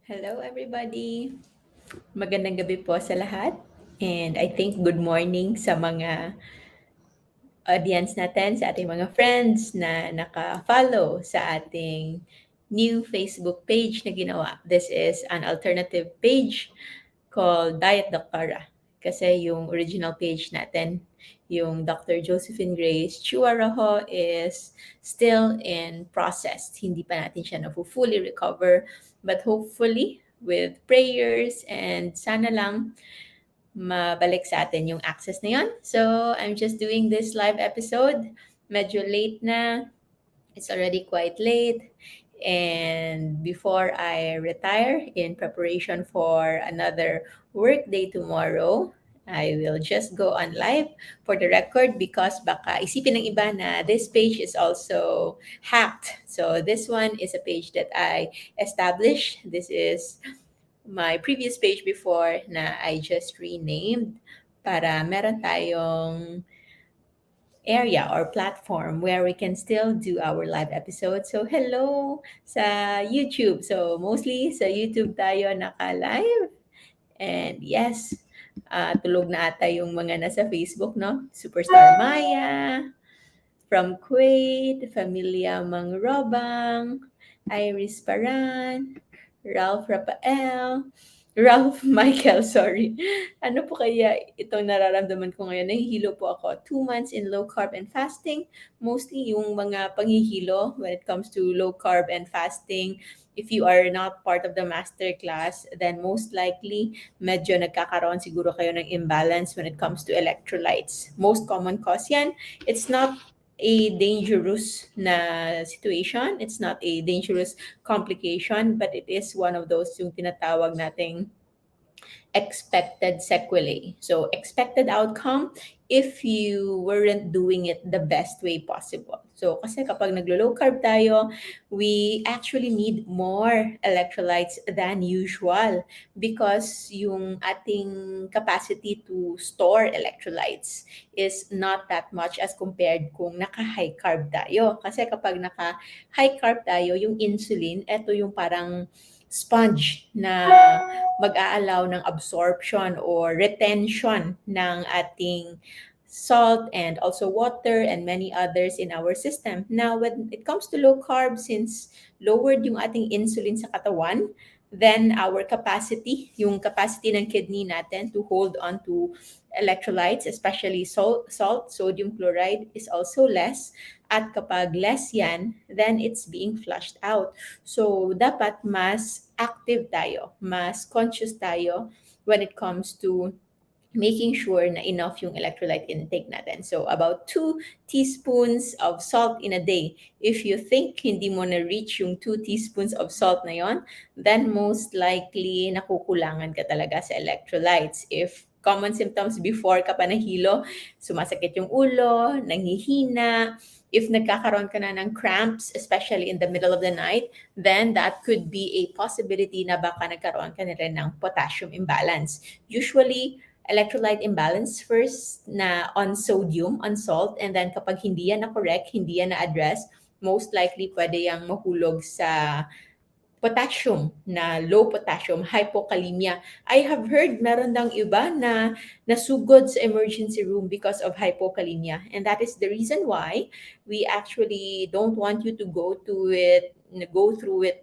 Hello everybody! Magandang gabi po sa lahat. And I think good morning sa mga audience natin, sa ating mga friends na naka-follow sa ating new Facebook page na ginawa. This is an alternative page called Diet Doctora. Kasi yung original page natin, yung Dr. Josephine Grace Chua Rojo is still in process. Hindi pa natin siya fully recover. But hopefully, with prayers and sana lang mabalik sa atin yung access na yun. So, I'm just doing this live episode. Medyo late na. It's already quite late. And before I retire in preparation for another work day tomorrow, I will just go on live for the record because baka isipin ng iba na this page is also hacked. So this one is a page that I established. This is my previous page before na I just renamed para meron tayong area or platform where we can still do our live episodes. So hello sa YouTube. So mostly sa YouTube tayo naka-live. And yes, tulog na ata yung mga nasa Facebook, no? Superstar Maya, from Kuwait, Familia Mangrobang, Iris Paran, Ralph Rafael, Ralph Michael, sorry. Ano po kaya itong nararamdaman ko ngayon? Nahihilo po ako. 2 months in low carb and fasting. Mostly yung mga panghihilo when it comes to low carb and fasting. If you are not part of the master class, then most likely medyo nagkakaroon siguro kayo ng imbalance when it comes to electrolytes. Most common cause yan. It's not a dangerous na situation. It's not a dangerous complication, but it is one of those yung tinatawag nating expected sequelae. So, expected outcome if you weren't doing it the best way possible. So, kasi kapag naglo-low carb tayo, we actually need more electrolytes than usual because yung ating capacity to store electrolytes is not that much as compared kung naka-high carb tayo. Kasi kapag naka-high carb tayo, yung insulin, eto yung parang sponge na mag-aalaw ng absorption or retention ng ating salt and also water and many others in our system. Now, when it comes to low carb, since lowered yung ating insulin sa katawan, then our capacity, yung capacity ng kidney natin to hold on to electrolytes, especially salt, sodium chloride, is also less. At kapag less yan, then it's being flushed out. So, dapat mas active tayo, mas conscious tayo when it comes to making sure na enough yung electrolyte intake natin. So, about 2 teaspoons of salt in a day. If you think hindi mo na-reach yung 2 teaspoons of salt na yon, then most likely nakukulangan ka talaga sa electrolytes. If common symptoms before ka pa nahilo, sumasakit yung ulo, nanghihina, if nagkakaroon ka na ng cramps, especially in the middle of the night, then that could be a possibility na baka nagkaroon ka na rin ng potassium imbalance. Usually, electrolyte imbalance first na on sodium, on salt, and then kapag hindi yan na-correct, hindi yan na-address, most likely pwede yang mahulog sa potassium na low potassium, hypokalemia. I have heard meron dang iba na nasugod sa emergency room because of hypokalemia. And that is the reason why we actually don't want you to go through it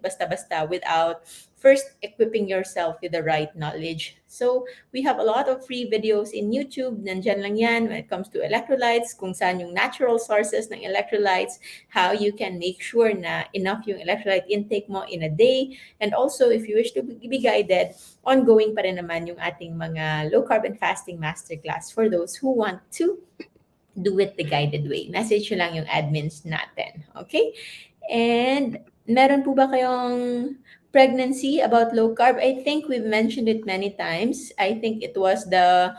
basta-basta without first equipping yourself with the right knowledge. So, we have a lot of free videos in YouTube. Nandyan lang yan when it comes to electrolytes, kung saan yung natural sources ng electrolytes, how you can make sure na enough yung electrolyte intake mo in a day. And also, if you wish to be guided, ongoing pa rin naman yung ating mga low carb and fasting masterclass for those who want to do it the guided way. Message nyo lang yung admins natin. Okay? And meron po ba kayong pregnancy about low carb? I think we've mentioned it many times. I think it was the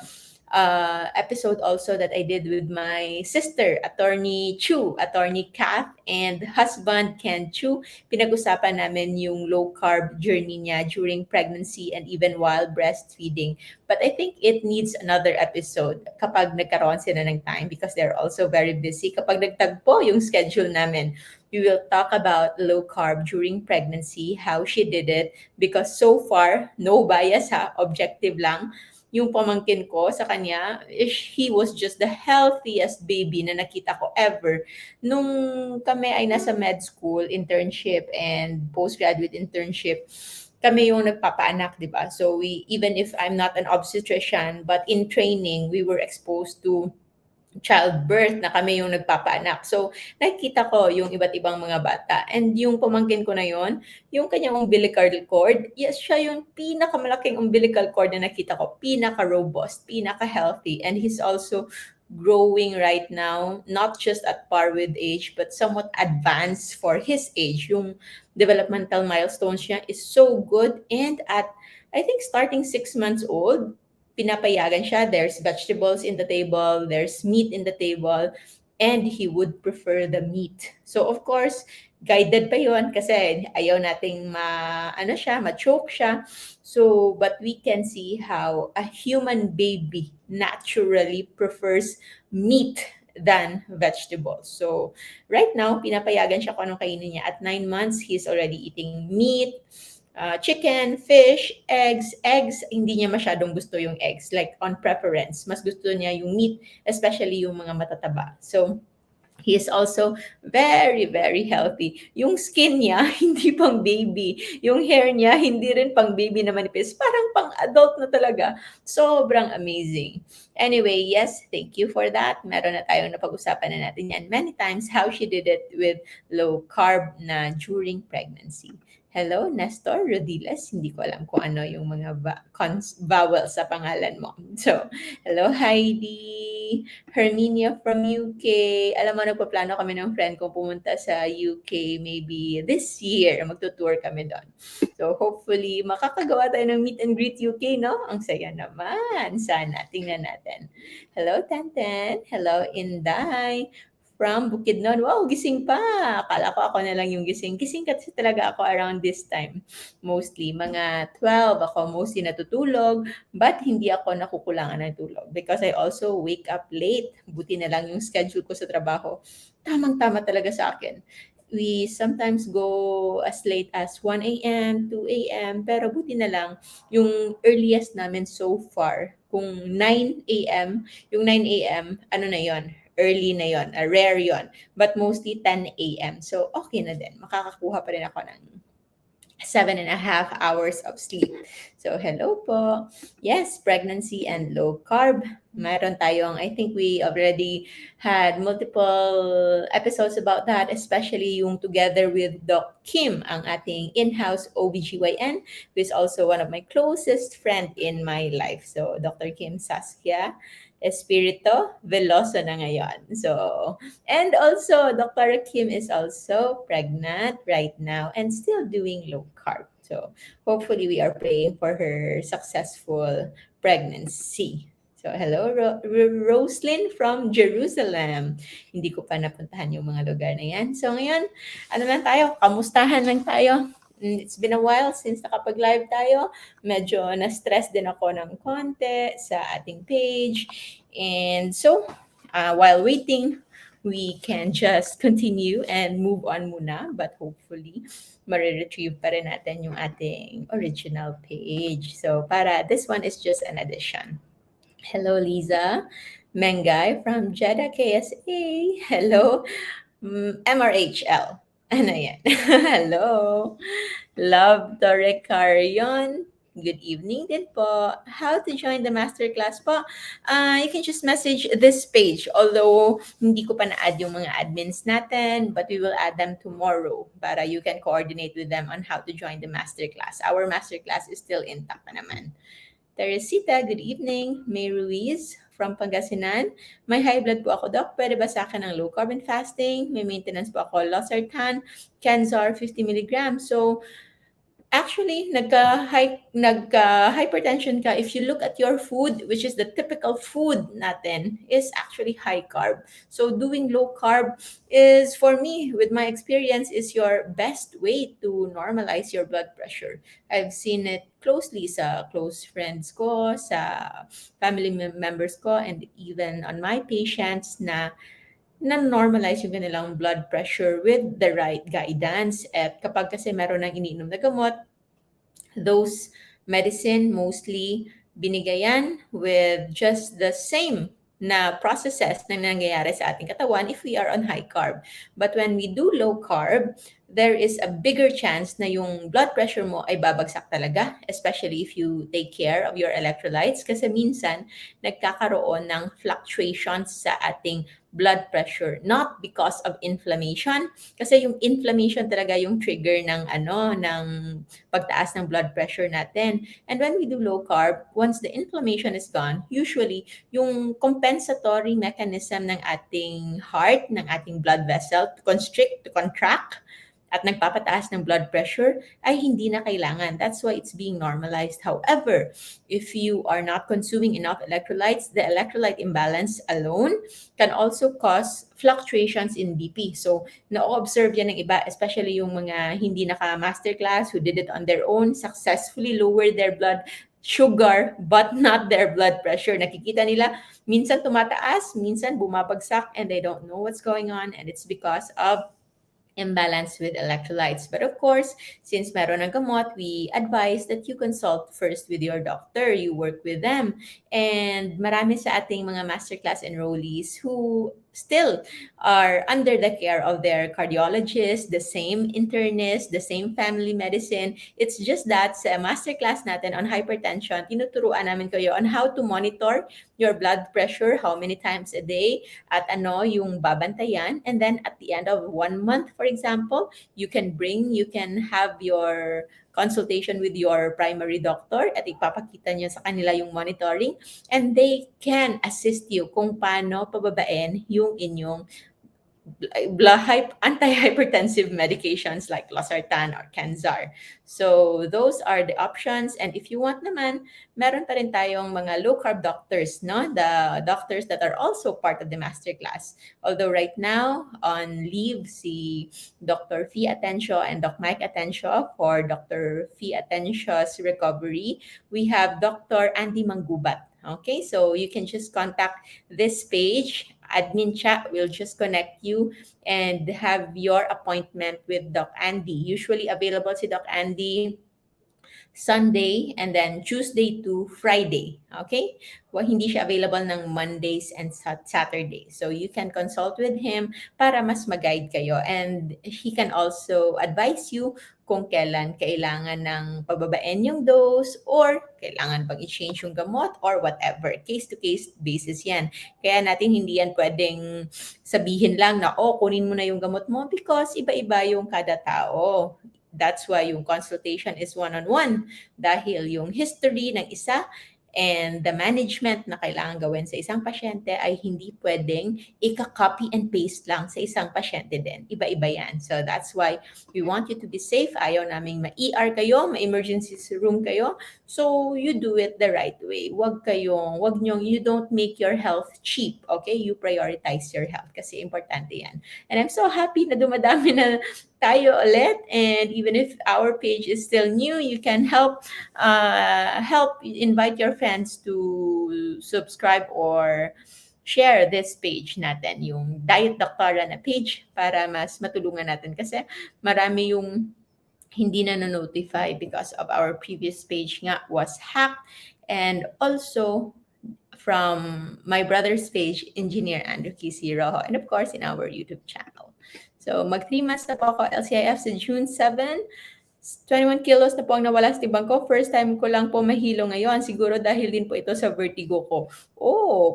episode also that I did with my sister, Attorney Chu, Attorney Kath, and husband Ken Chu. Pinag-usapan namin yung low carb journey niya during pregnancy and even while breastfeeding. But I think it needs another episode kapag nagkaroon sila ng time because they're also very busy. Kapag nagtagpo yung schedule namin, we will talk about low carb during pregnancy, how she did it, because so far, no bias ha, objective lang. Yung pamangkin ko sa kanya, he was just the healthiest baby na nakita ko ever. Nung kami ay nasa med school, internship, and postgraduate internship, kami yung nagpapaanak, di ba? So we, even if I'm not an obstetrician, but in training, we were exposed to childbirth na kami yung nagpapaanak. So, nakikita ko yung iba't ibang mga bata. And yung pamangkin ko na yon, yung kanyang umbilical cord, yes, siya yung pinakamalaking umbilical cord na nakita ko. Pinaka-robust, pinaka-healthy. And he's also growing right now, not just at par with age, but somewhat advanced for his age. Yung developmental milestones niya is so good. And at, I think, starting 6 months old, pinapayagan siya, there's vegetables in the table, there's meat in the table, and he would prefer the meat. So of course, guided pa yon kasi ayaw nating ma-choke siya. So, but we can see how a human baby naturally prefers meat than vegetables. So, right now, pinapayagan siya kung anong kainin niya. At 9 months, he's already eating meat, chicken, fish, eggs. Eggs, hindi niya masyadong gusto yung eggs. Like on preference, mas gusto niya yung meat, especially yung mga matataba. So, he is also very, very healthy. Yung skin niya, hindi pang baby. Yung hair niya, hindi rin pang baby na manipis. Parang pang adult na talaga. Sobrang amazing. Anyway, yes, thank you for that. Meron na tayong napag-usapan na natin yan many times, how she did it with low carb na during pregnancy. Hello, Nestor Rodiles. Hindi ko alam kung ano yung mga vowels sa pangalan mo. So, hello, Heidi. Herminia from UK. Alam mo, nagpaplano kami ng friend kong pumunta sa UK maybe this year. Magtutour kami doon. So, hopefully, makakagawa tayo ng meet and greet UK, no? Ang saya naman. Sana. Tingnan natin. Hello, Tenten. Hello, Inday. From Bukidnon. Wow, gising pa. Akala ko ako na lang yung gising. Gising kasi talaga ako around this time. Mostly, mga 12 ako mostly natutulog. But hindi ako nakukulangan ng tulog. Because I also wake up late. Buti na lang yung schedule ko sa trabaho. Tamang-tama talaga sa akin. We sometimes go as late as 1 a.m., 2 a.m. Pero buti na lang, yung earliest namin so far, kung 9 a.m., yung 9 a.m., ano na yon, early na yon, rare yon. But mostly 10 a.m. So, okay na din. Makakakuha pa rin ako ng 7.5 hours of sleep. So, hello po. Yes, pregnancy and low carb. Mayroon tayong, I think we already had multiple episodes about that, especially yung together with Doc Kim, ang ating in-house OBGYN, who is also one of my closest friend in my life. So, Dr. Kim Saskia Espirito Veloso na ngayon. So, and also, Dr. Kim is also pregnant right now and still doing low carb. So, hopefully, we are praying for her successful pregnancy. So, hello, Roslyn from Jerusalem. Hindi ko pa napuntahan yung mga lugar na yan. So, ngayon, ano lang tayo? Kamustahan lang tayo. It's been a while since nakapag-live tayo. Medyo na-stress din ako ng konti sa ating page. And so, while waiting, we can just continue and move on muna. But hopefully, mariretrieve pa rin natin yung ating original page. So, this one is just an addition. Hello, Liza Mengay from Jeddah, KSA. Hello, MRHL. Ano yan? Hello. Love Torre Carion. Good evening din po. How to join the masterclass po? You can just message this page. Although, hindi ko pa na-add yung mga admins natin, but we will add them tomorrow para you can coordinate with them on how to join the masterclass. Our masterclass is still intact pa naman. Teresita, good evening. May Ruiz from Pangasinan. May high blood po ako, Doc. Pwede ba sa akin ng low carb and fasting? May maintenance po ako, Losartan, Kenzar, 50 mg. So, Actually, nagka-hypertension ka if you look at your food, which is the typical food natin, is actually high carb. So doing low carb is, for me, with my experience, is your best way to normalize your blood pressure. I've seen it closely sa close friends ko, sa family members ko, and even on my patients na normalize yung kanilang blood pressure with the right guidance. At kapag kasi meron ng iniinom na gamot, those medicine mostly binigayan with just the same na processes na nangyayari sa ating katawan if we are on high carb. But when we do low carb, there is a bigger chance na yung blood pressure mo ay babagsak talaga, especially if you take care of your electrolytes, kasi minsan nagkakaroon ng fluctuations sa ating blood pressure, not because of inflammation, kasi yung inflammation talaga yung trigger ng pagtaas ng blood pressure natin. And when we do low carb, once the inflammation is gone, usually yung compensatory mechanism ng ating heart, ng ating blood vessel to constrict, to contract, at nagpapataas ng blood pressure ay hindi na kailangan. That's why it's being normalized. However, if you are not consuming enough electrolytes, the electrolyte imbalance alone can also cause fluctuations in BP. So, na-observe yan ng iba, especially yung mga hindi naka-masterclass who did it on their own, successfully lowered their blood sugar but not their blood pressure. Nakikita nila, minsan tumataas, minsan bumabagsak, and they don't know what's going on, and it's because of imbalance with electrolytes. But of course, since meron ng gamot, we advise that you consult first with your doctor, you work with them. And marami sa ating mga masterclass enrollees who still are under the care of their cardiologist, the same internist, the same family medicine. It's just that sa masterclass natin on hypertension, tinuturuan namin kayo on how to monitor your blood pressure, how many times a day, at ano yung babantayan. And then at the end of 1 month, for example, you can have your consultation with your primary doctor at ipapakita niyo sa kanila yung monitoring, and they can assist you kung paano pababain yung inyong anti-hypertensive medications like losartan or Kenzar. So those are the options. And if you want naman, meron pa rin tayong mga low carb doctors, no? The doctors that are also part of the masterclass. Although right now on leave si Dr. Fee Atencio and Doc Mike Atencio for Dr. Fee Atencio's recovery, we have Dr. Andy Manggubat. Okay, so you can just contact this page. Admin chat will just connect you and have your appointment with Doc Andy. Usually available si Doc Andy Sunday and then Tuesday to Friday. Okay? Well, hindi siya available ng Mondays and Saturdays. So you can consult with him para mas mag-guide kayo. And he can also advise you kung kailan kailangan ng pababain yung dose or kailangan bang i-change yung gamot or whatever. Case-to-case basis yan. Kaya natin hindi yan pwedeng sabihin lang na, kunin mo na yung gamot mo, because iba-iba yung kada tao. That's why yung consultation is one-on-one, dahil yung history ng isa and the management na kailangan gawin sa isang pasyente ay hindi pwedeng ika-copy and paste lang sa isang pasyente din. Iba-iba yan. So that's why we want you to be safe. Ayaw naming ma-ER kayo, ma-emergency room kayo. So you do it the right way. You don't make your health cheap. Okay? You prioritize your health kasi importante yan. And I'm so happy na dumadami na tayo ulit. And even if our page is still new, you can help invite your friends to subscribe or share this page natin, yung Diet Doctora na page, para mas matulungan natin kasi marami yung hindi na notify because of our previous page nga was hacked, and also from my brother's page, Engineer Andrew Kisi Rojo, and of course in our YouTube channel. So mag 3 months na po ako LCIF sa June 7. 21 kilos na po ang nawala sa timbang ko. First time ko lang po mahilo ngayon. Siguro dahil din po ito sa vertigo ko.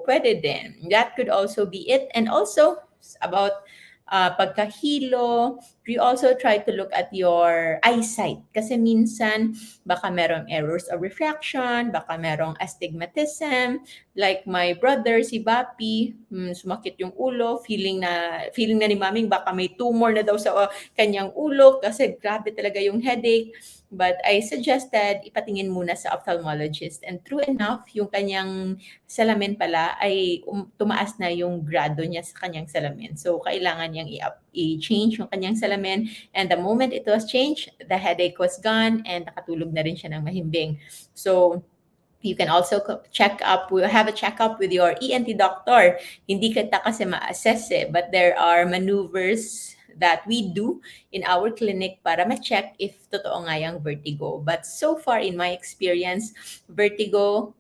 Pwede din. That could also be it. And also, about pagkahilo, you also try to look at your eyesight. Kasi minsan, baka merong errors of refraction, baka merong astigmatism. Like my brother, si Bapi, sumakit yung ulo, feeling na ni maming baka may tumor na daw sa kanyang ulo kasi grabe talaga yung headache. But I suggested ipatingin muna sa ophthalmologist, and true enough, yung kanyang salamin pala ay tumaas na yung grado niya sa kanyang salamin. So kailangan niyang i-change yung kanyang salamin, and the moment it was changed, the headache was gone and nakatulog na rin siya ng mahimbing. So you can also have a checkup with your ENT doctor. Hindi kita kasi ma-assess but there are maneuvers that we do in our clinic para ma-check if totoo nga yung vertigo. But so far in my experience, vertigo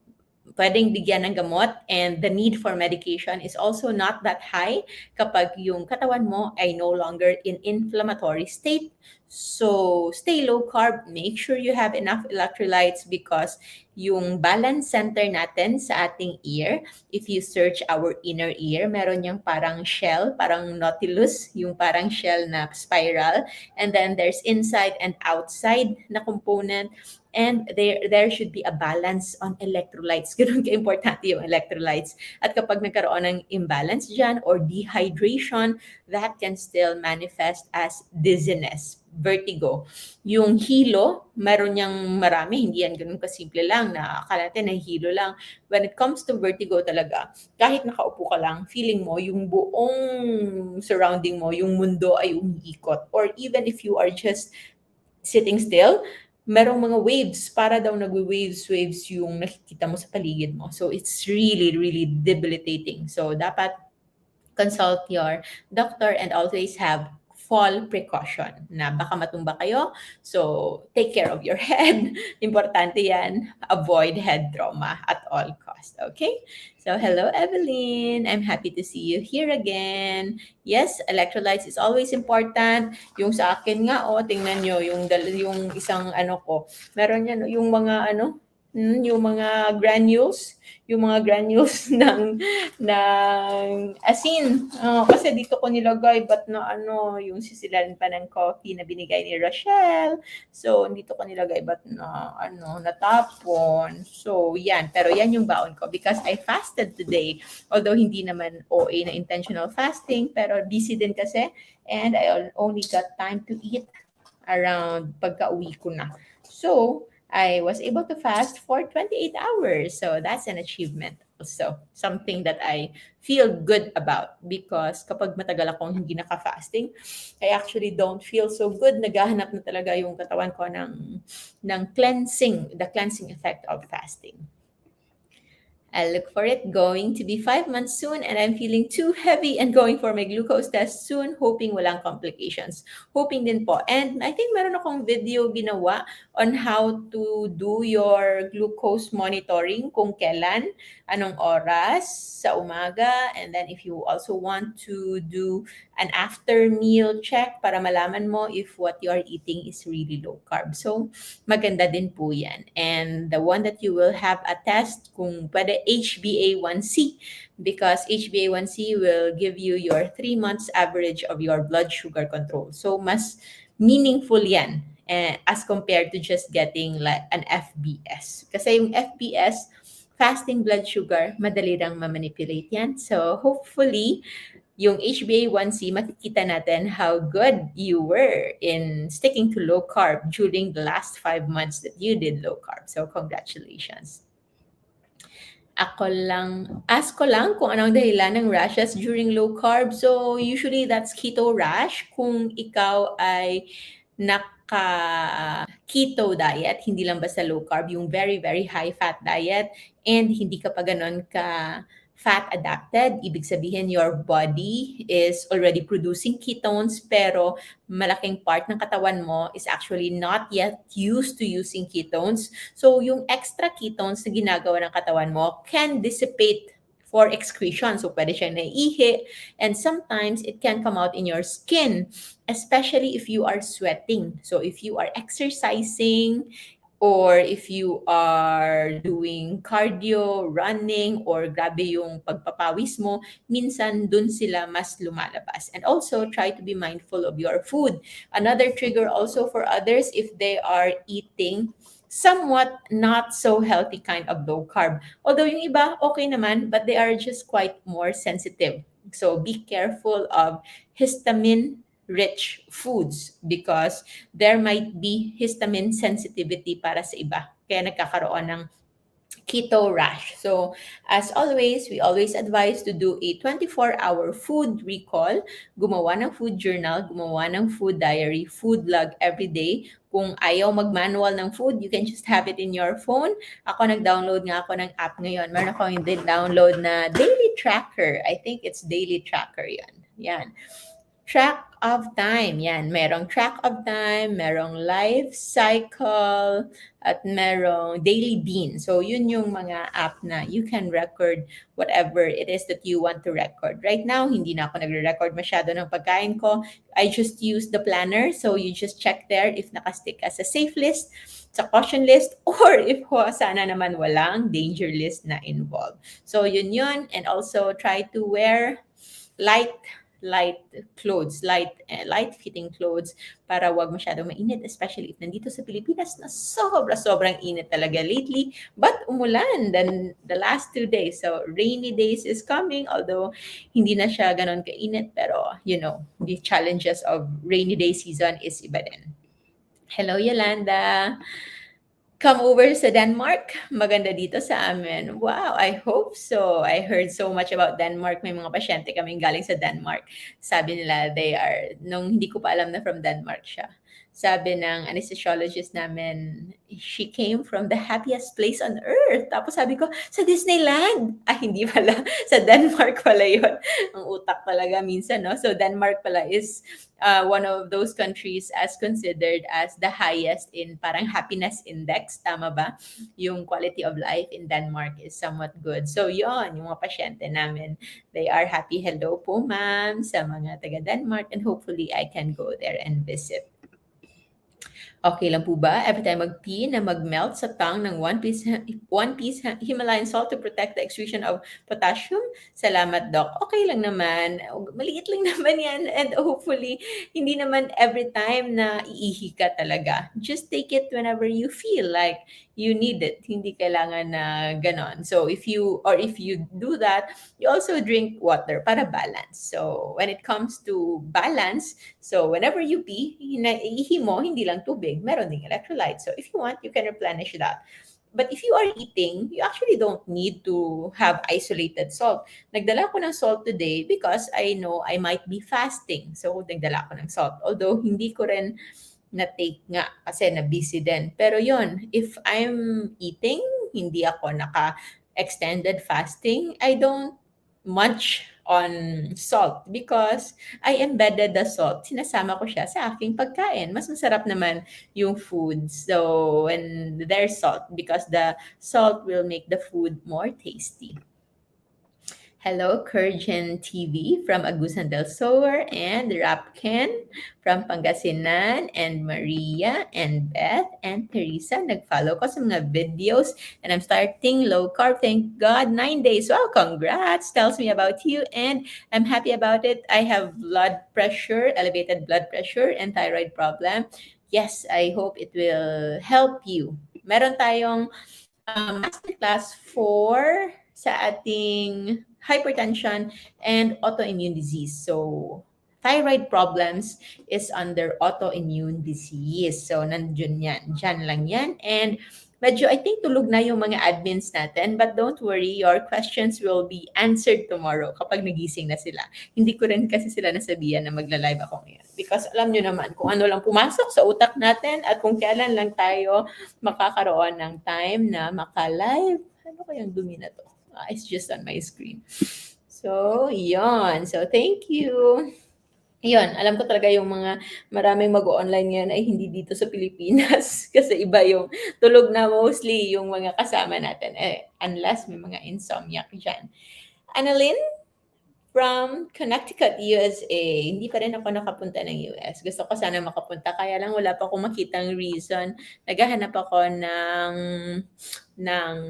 pwedeng bigyan ng gamot, and the need for medication is also not that high kapag yung katawan mo ay no longer in inflammatory state. So, stay low carb. Make sure you have enough electrolytes because yung balance center natin sa ating ear, if you search our inner ear, meron yung parang shell, parang nautilus, yung parang shell na spiral. And then there's inside and outside na component. And there should be a balance on electrolytes. Ganun ka-importante yung electrolytes. At kapag nagkaroon ng imbalance dyan or dehydration, that can still manifest as dizziness, vertigo. Yung hilo, meron niyang marami, hindi yan ganun kasimple lang na akala natin na hilo lang. When it comes to vertigo talaga, kahit nakaupo ka lang, feeling mo yung buong surrounding mo, yung mundo ay umiikot. Or even if you are just sitting still, merong mga waves, para daw nagwe-waves yung nakikita mo sa paligid mo. So it's really, really debilitating. So dapat consult your doctor and always have fall precaution na baka matumba kayo. So, take care of your head. Importante yan. Avoid head trauma at all cost. Okay? So, hello, Evelyn. I'm happy to see you here again. Yes, electrolytes is always important. Yung sa akin nga, tingnan nyo, yung isang ano ko, meron yan, yung mga yung mga granules ng asin. Kasi dito ko nilagay, but na yung sisilan pa ng coffee na binigay ni Rochelle. So, dito ko nilagay, but na natapon. So, yan. Pero yan yung baon ko because I fasted today. Although hindi naman OA na intentional fasting, pero busy din kasi. And I only got time to eat around pagka-uwi ko na. So, I was able to fast for 28 hours. So that's an achievement also. Something that I feel good about because kapag matagal akong hindi naka-fasting, I actually don't feel so good. Naghahanap na talaga yung katawan ko ng cleansing, the cleansing effect of fasting. I look for it. Going to be 5 months soon and I'm feeling too heavy and going for my glucose test soon, hoping walang complications. Hoping din po. And I think meron akong video ginawa on how to do your glucose monitoring, kung kailan, anong oras sa umaga, and then if you also want to do an after meal check para malaman mo if what you are eating is really low carb. So, maganda din po yan. And the one that you will have a test kung pwede HbA1c because HbA1c will give you your 3 months average of your blood sugar control. So, mas meaningful yan as compared to just getting like an FBS. Kasi yung FBS, fasting blood sugar, madali lang ma-manipulate yan. So, hopefully, yung HbA1c, makikita natin how good you were in sticking to low carb during the last 5 months that you did low carb. So, congratulations. Ask ko lang kung anong dahilan ng rashes during low carb. So, usually that's keto rash. Kung ikaw ay naka-keto diet, hindi lang basta low carb, yung very, very high fat diet, and hindi ka pa ganon ka fat adapted, ibig sabihin your body is already producing ketones pero malaking part ng katawan mo is actually not yet used to using ketones. So yung extra ketones na ginagawa ng katawan mo can dissipate for excretion. So pwede siyang naiihi and sometimes it can come out in your skin, especially if you are sweating. So if you are exercising, or if you are doing cardio, running, or grabe yung pagpapawis mo, minsan dun sila mas lumalabas. And also, try to be mindful of your food. Another trigger also for others if they are eating somewhat not so healthy kind of low carb. Although yung iba, okay naman, but they are just quite more sensitive. So be careful of histamine rich foods because there might be histamine sensitivity para sa iba. Kaya nagkakaroon ng keto rash. So, as always, we always advise to do a 24-hour food recall, gumawa ng food journal, gumawa ng food diary, food log every day. Kung ayaw mag-manual ng food, you can just have it in your phone. Ako, nag-download nga ako ng app ngayon. Meron ako yung download na daily tracker. I think it's daily tracker yan. Yan. Track of time, yan. Merong track of time, merong life cycle, at merong daily bean. So, yun yung mga app na you can record whatever it is that you want to record. Right now, hindi na ako nagre-record masyado ng pagkain ko. I just use the planner. So, you just check there if nakastick ka sa safe list, sa caution list, or if sana naman walang danger list na involved. So, yun yun. And also, try to wear light clothes, light fitting clothes para wag masyadong mainit, especially if nandito sa Pilipinas na sobrang init talaga lately, but umulan then the last 2 days. So rainy days is coming, although hindi na siya ganon kainit, pero the challenges of rainy day season is iba din. Hello, Yolanda. Come over sa Denmark. Maganda dito sa amin. Wow, I hope so. I heard so much about Denmark. May mga pasyente kaming galing sa Denmark. Sabi nila nung hindi ko pa alam na from Denmark siya. Sabi ng anesthesiologist namin, she came from the happiest place on earth. Tapos sabi ko, sa Disneyland. Hindi pala. Sa Denmark pala yun. Ang utak talaga minsan, no? So Denmark pala is one of those countries as considered as the highest in parang happiness index. Tama ba? Yung quality of life in Denmark is somewhat good. So yon, yung mga pasyente namin, they are happy. Hello po, ma'am, sa mga taga Denmark, and hopefully I can go there and visit. Okay lang po ba every time mag-pee na mag-melt sa tongue ng one piece Himalayan salt to protect the excretion of potassium? Salamat, Doc. Okay lang naman. Maliit lang naman yan. And hopefully, hindi naman every time na iihi ka talaga. Just take it whenever you feel like you need it. Hindi kailangan na ganon. So if you do that, you also drink water para balance. So when it comes to balance, so whenever you pee, ihi mo, hindi lang tubig, meron ding electrolytes. So if you want, you can replenish that. But if you are eating, you actually don't need to have isolated salt. Nagdala ko ng salt today because I know I might be fasting. So nagdala ko ng salt. Although hindi ko rin na-take nga kasi na-busy din. Pero yon, if I'm eating, hindi ako naka-extended fasting, I don't munch on salt because I embedded the salt. Sinasama ko siya sa aking pagkain. Mas masarap naman yung food. So, when there's salt, because the salt will make the food more tasty. Hello, Kurjan TV from Agusan del Sur, and Rapken from Pangasinan, and Maria, and Beth, and Teresa. Nag-follow ko sa mga videos, and I'm starting low carb. Thank God, 9 days. Wow, congrats. Tells me about you, and I'm happy about it. I have blood pressure, elevated blood pressure, and thyroid problem. Yes, I hope it will help you. Meron tayong masterclass for sa ating hypertension and autoimmune disease. So, thyroid problems is under autoimmune disease. So, nandun yan. Diyan lang yan. And medyo, I think, tulog na yung mga admins natin. But don't worry, your questions will be answered tomorrow kapag nagising na sila. Hindi ko rin kasi sila nasabihan na magla-live ako ngayon. Because alam nyo naman kung ano lang pumasok sa utak natin at kung kailan lang tayo makakaroon ng time na maka-live. Ano kayang dumi na to? It's just on my screen. So, yon. So, thank you. Yun, alam ko talaga yung mga maraming mag-online ngayon ay hindi dito sa Pilipinas kasi iba yung tulog na mostly yung mga kasama natin. Unless may mga insomniac dyan. Annalyn from Connecticut, USA. Hindi pa rin ako nakapunta ng US. Gusto ko sana makapunta, kaya lang wala pa akong makitang reason. Naghahanap ako ng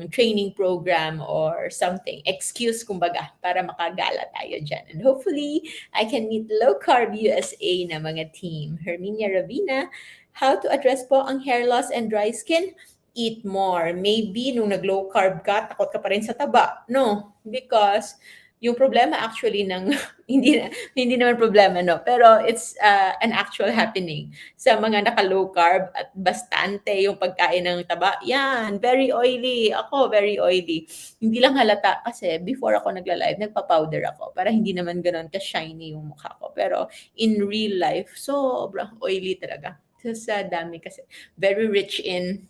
training program or something. Excuse, kumbaga, para makagala tayo dyan. And hopefully, I can meet Low Carb USA na mga team. Herminia Ravina, how to address po ang hair loss and dry skin? Eat more. Maybe nung nag-low carb ka, takot ka pa rin sa taba. No, because Yung problema actually ng hindi naman problema 'no, pero it's, an actual happening sa mga naka-low carb at bastante yung pagkain ng taba, 'yan very oily. Ako very oily. Hindi lang halata kasi before ako nagla-live nagpa-powder ako para hindi naman gano'n ka-shiny yung mukha ko. Pero in real life sobrang oily talaga. Sa dami kasi very rich in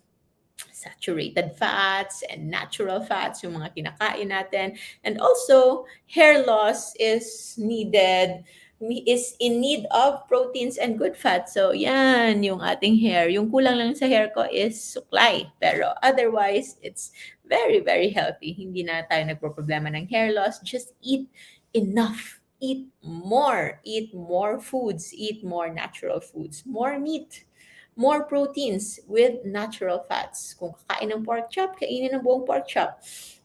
saturated fats and natural fats yung mga kinakain natin. And also, hair loss is in need of proteins and good fats. So, yan yung ating hair. Yung kulang lang sa hair ko is supply. Pero otherwise, it's very, very healthy. Hindi na tayo nagpo-problema ng hair loss. Just eat enough. Eat more foods, eat more natural foods, more meat, more proteins with natural fats. Kung kakain ng pork chop, kainin ng buong pork chop.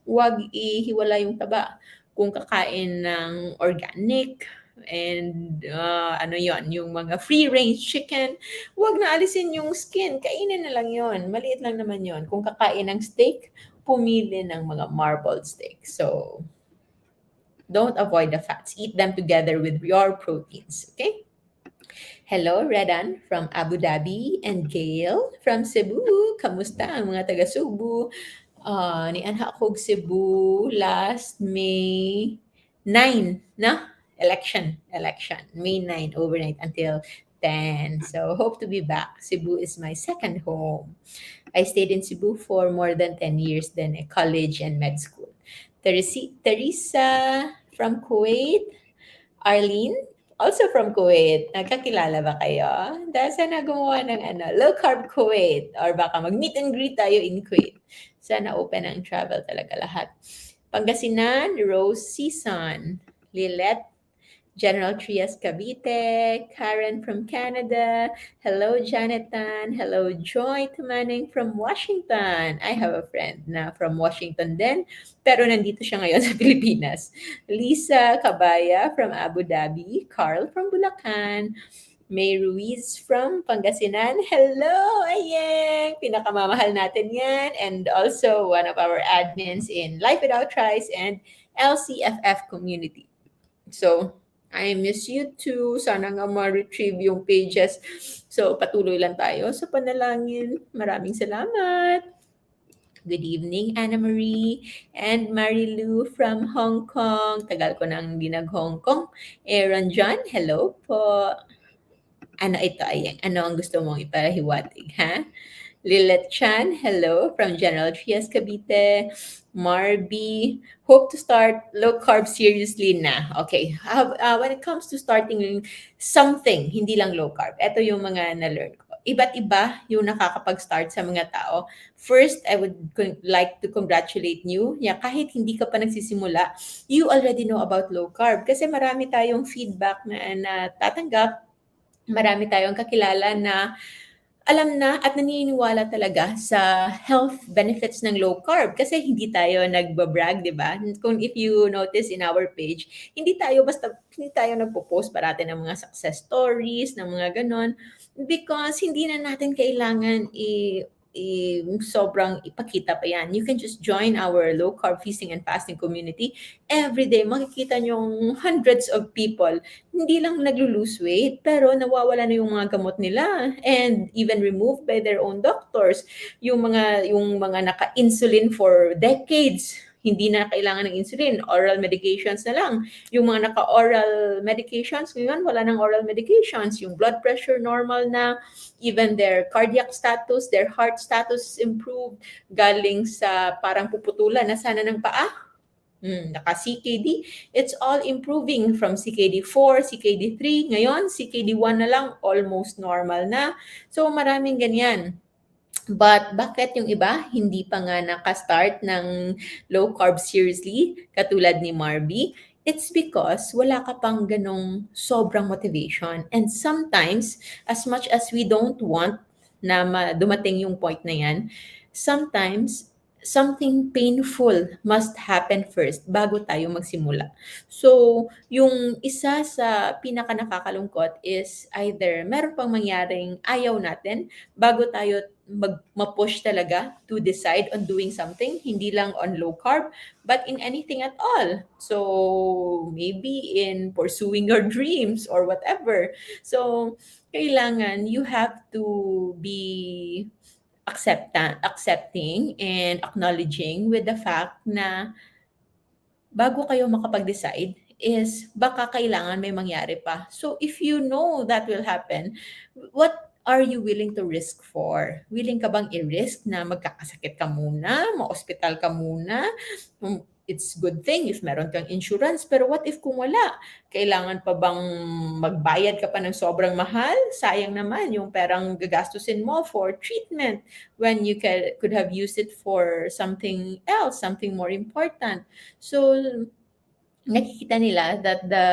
Huwag ihiwala yung taba. Kung kakain ng organic and ano yon, yung mga free-range chicken, huwag na alisin yung skin. Kainin na lang yon. Maliit lang naman yon. Kung kakain ng steak, pumili ng mga marbled steak. So, don't avoid the fats. Eat them together with your proteins. Okay? Hello, Redan from Abu Dhabi and Gail from Cebu. Kamusta ang mga taga Cebu? Nianha ko og Cebu last May 9, na? Election. May 9, overnight until 10. So, hope to be back. Cebu is my second home. I stayed in Cebu for more than 10 years, then a college and med school. Teresa from Kuwait. Arlene, also from Kuwait. Nagkakilala ba kayo? Dahil sana gumawa ng low carb Kuwait or baka mag-meet and greet tayo in Kuwait. Sana open ang travel talaga lahat. Pangasinan, Rose Season. Lilette, General Trias Cavite, Karen from Canada. Hello, Jonathan. Hello, Joy Tumaning from Washington. I have a friend na from Washington din, pero nandito siya ngayon sa Pilipinas. Lisa Cabaya from Abu Dhabi. Carl from Bulacan. May Ruiz from Pangasinan. Hello, Ayeng! Pinakamamahal natin yan. And also one of our admins in Life Without Tries and LCFF community. So, I miss you too. Sana nga ma-retrieve yung pages. So, patuloy lang tayo sa panalangin. Maraming salamat. Good evening, Anna Marie and Marilu from Hong Kong. Tagal ko nang hindi nag-Hong Kong. Aaron John, hello po. Ano ito, Ayeng? Ano ang gusto mong ipahiwatig, ha? Lilette Chan, hello from General Trias Cavite. Marby, hope to start low carb seriously na. Okay, when it comes to starting something, hindi lang low carb, ito yung mga na-learn ko. Iba't iba yung nakakapag-start sa mga tao. First, I would like to congratulate you. Yeah, kahit hindi ka pa nagsisimula, you already know about low carb kasi marami tayong feedback na natatanggap, marami tayong kakilala na alam na at naniniwala talaga sa health benefits ng low carb kasi hindi tayo nagba-brag, 'di ba? Kung if you notice in our page, hindi tayo nagpo-post parati ng mga success stories, ng mga ganon, because hindi na natin kailangan sobrang ipakita pa yan. You can just join our low carb feasting and fasting community. Every day, makikita niyong hundreds of people hindi lang naglo-lose weight, pero nawawala na yung mga gamot nila and even removed by their own doctors. Yung mga naka-insulin for decades, hindi na kailangan ng insulin, oral medications na lang. Yung mga naka-oral medications, ngayon wala nang oral medications. Yung blood pressure normal na, even their cardiac status, their heart status improved, galing sa parang puputulan na sana ng paa, naka-CKD, it's all improving from CKD4, CKD3, ngayon CKD1 na lang, almost normal na. So maraming ganyan. But bakit yung iba hindi pa nga naka-start ng low carb seriously, katulad ni Marby? It's because wala ka pang ganong sobrang motivation. And sometimes, as much as we don't want na dumating yung point na yan, sometimes something painful must happen first bago tayo magsimula. So, yung isa sa pinaka nakakalungkot is either meron pang mangyaring ayaw natin bago tayo ma-push talaga to decide on doing something, hindi lang on low carb, but in anything at all. So, maybe in pursuing your dreams or whatever. So, kailangan you have to be accepting and acknowledging with the fact na bago kayo makapag-decide is baka kailangan may mangyari pa. So if you know that will happen, what are you willing to risk for? Willing ka bang i-risk na magkakasakit ka muna, ma-hospital ka muna? It's good thing if meron kang insurance, pero what if kung wala? Kailangan pa bang magbayad ka pa ng sobrang mahal? Sayang naman yung perang gagastusin mo for treatment when you could have used it for something else, something more important. So, nakikita nila that the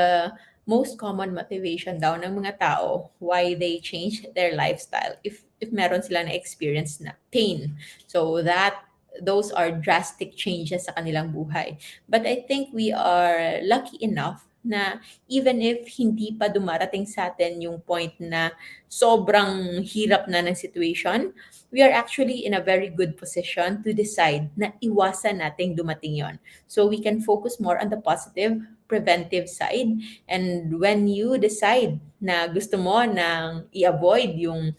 most common motivation daw ng mga tao why they change their lifestyle if meron sila na experience na pain. So that those are drastic changes sa kanilang buhay. But I think we are lucky enough na even if hindi pa dumarating sa atin yung point na sobrang hirap na ng situation, we are actually in a very good position to decide na iwasan nating dumating yon. So we can focus more on the positive, preventive side. And when you decide na gusto mo nang i-avoid yung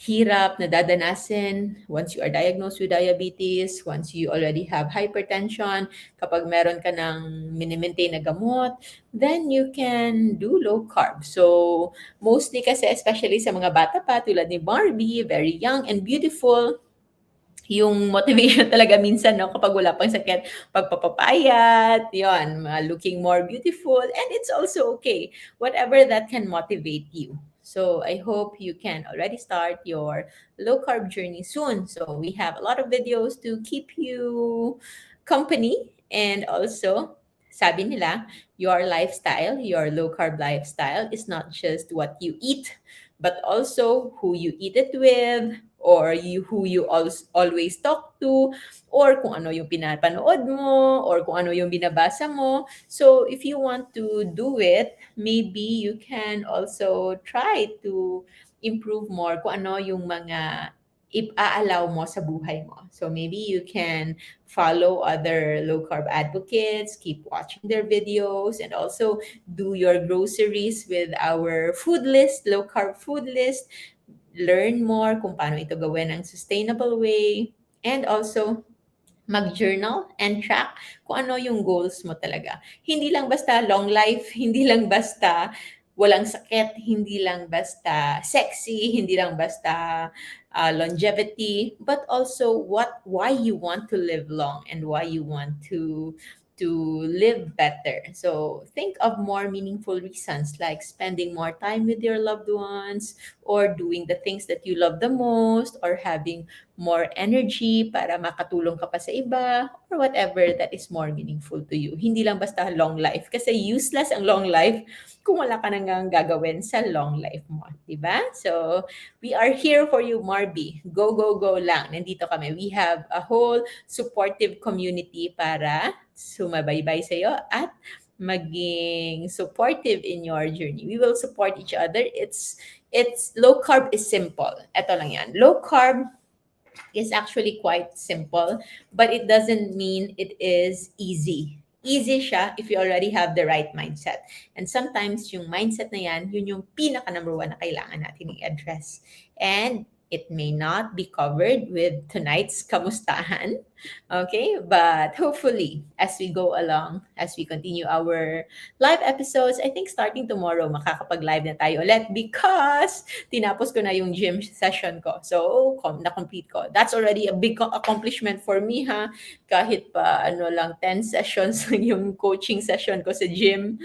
hirap na dadanasin once you are diagnosed with diabetes, once you already have hypertension, kapag meron ka ng minimaintain na gamot, then you can do low carb. So, mostly kasi, especially sa mga bata pa, tulad ni Barbie, very young and beautiful, yung motivation talaga minsan 'no, kapag wala pang sakit, pagpapapayat, 'yun, looking more beautiful, and it's also okay, whatever that can motivate you. So, I hope you can already start your low carb journey soon. So, we have a lot of videos to keep you company, and also, sabi nila, your lifestyle, your low carb lifestyle is not just what you eat, but also who you eat it with, or who you always talk to, or kung ano yung pinapanood mo, or kung ano yung binabasa mo. So if you want to do it, maybe you can also try to improve more kung ano yung mga i-allow mo sa buhay mo. So maybe you can follow other low carb advocates, keep watching their videos, and also do your groceries with our food list, low carb food list. Learn more kung paano ito gawin ng sustainable way, and also mag-journal and track kung ano yung goals mo talaga. Hindi lang basta long life, hindi lang basta walang sakit, hindi lang basta sexy, hindi lang basta longevity, but also why you want to live long and why you want to live better. So think of more meaningful reasons like spending more time with your loved ones, or doing the things that you love the most, or having more energy para makatulong ka pa sa iba, or whatever that is more meaningful to you. Hindi lang basta long life. Kasi useless ang long life kung wala ka nang gagawin sa long life mo. Diba? So, we are here for you, Marby. Go, go, go lang. Nandito kami. We have a whole supportive community para sumabaybay sa'yo at maging supportive in your journey. We will support each other. It's low carb is simple. Ito lang yan. Low carb is actually quite simple, but it doesn't mean it is easy. Easy siya if you already have the right mindset. And sometimes yung mindset na yan, yun yung pinaka number one na kailangan natin i-address. And it may not be covered with tonight's kamustahan. Okay? But hopefully, as we go along, as we continue our live episodes, I think starting tomorrow, makakapag-live na tayo ulit because tinapos ko na yung gym session ko. So, na-complete ko. That's already a big accomplishment for me, ha? Kahit pa lang 10 sessions yung coaching session ko sa gym.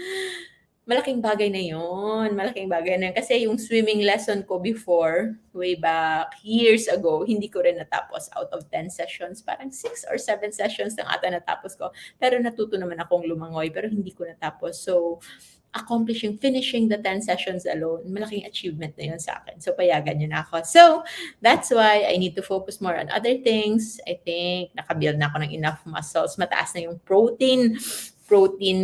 Malaking bagay na yun. Malaking bagay na yun. Kasi yung swimming lesson ko before, way back years ago, hindi ko rin natapos out of 10 sessions. Parang 6 or 7 sessions lang ata natapos ko. Pero natuto naman akong lumangoy, pero hindi ko natapos. So, finishing the 10 sessions alone, malaking achievement na yun sa akin. So, payagan yun ako. So, that's why I need to focus more on other things. I think nakabuild na ako ng enough muscles. Mataas na yung protein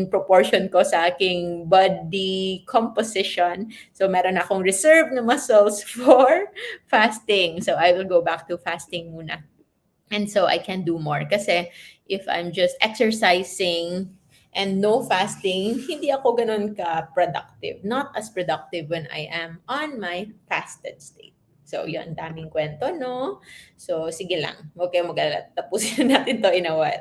proportion ko sa aking body composition. So, meron akong reserve na muscles for fasting. So, I will go back to fasting muna. And so I can do more. Kasi if I'm just exercising and no fasting, hindi ako ganun ka-productive. Not as productive when I am on my fasted state. So, yun, daming kwento, no? So, sige lang. Huwag kayong mag-alala. Tapusin natin to in a while.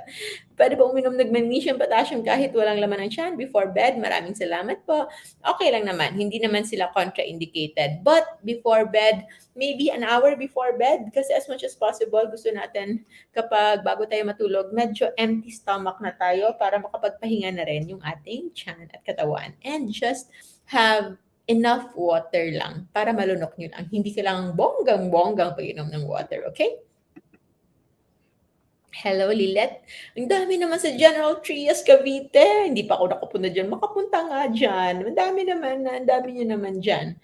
Pwede ba uminom ng magnesium, potassium kahit walang laman ng tiyan before bed? Maraming salamat po. Okay lang naman. Hindi naman sila contraindicated. But before bed, maybe an hour before bed, kasi as much as possible, gusto natin kapag bago tayo matulog, medyo empty stomach na tayo para makapagpahinga na rin yung ating tiyan at katawan. And just have enough water lang para malunok nyo lang. Hindi kailangang bonggang-bonggang pag-inom ng water, okay? Hello, Lilet. Ang dami naman sa General Trias, Cavite. Hindi pa ako nakapunta dyan. Makapunta nga dyan. Ang dami nyo naman dyan.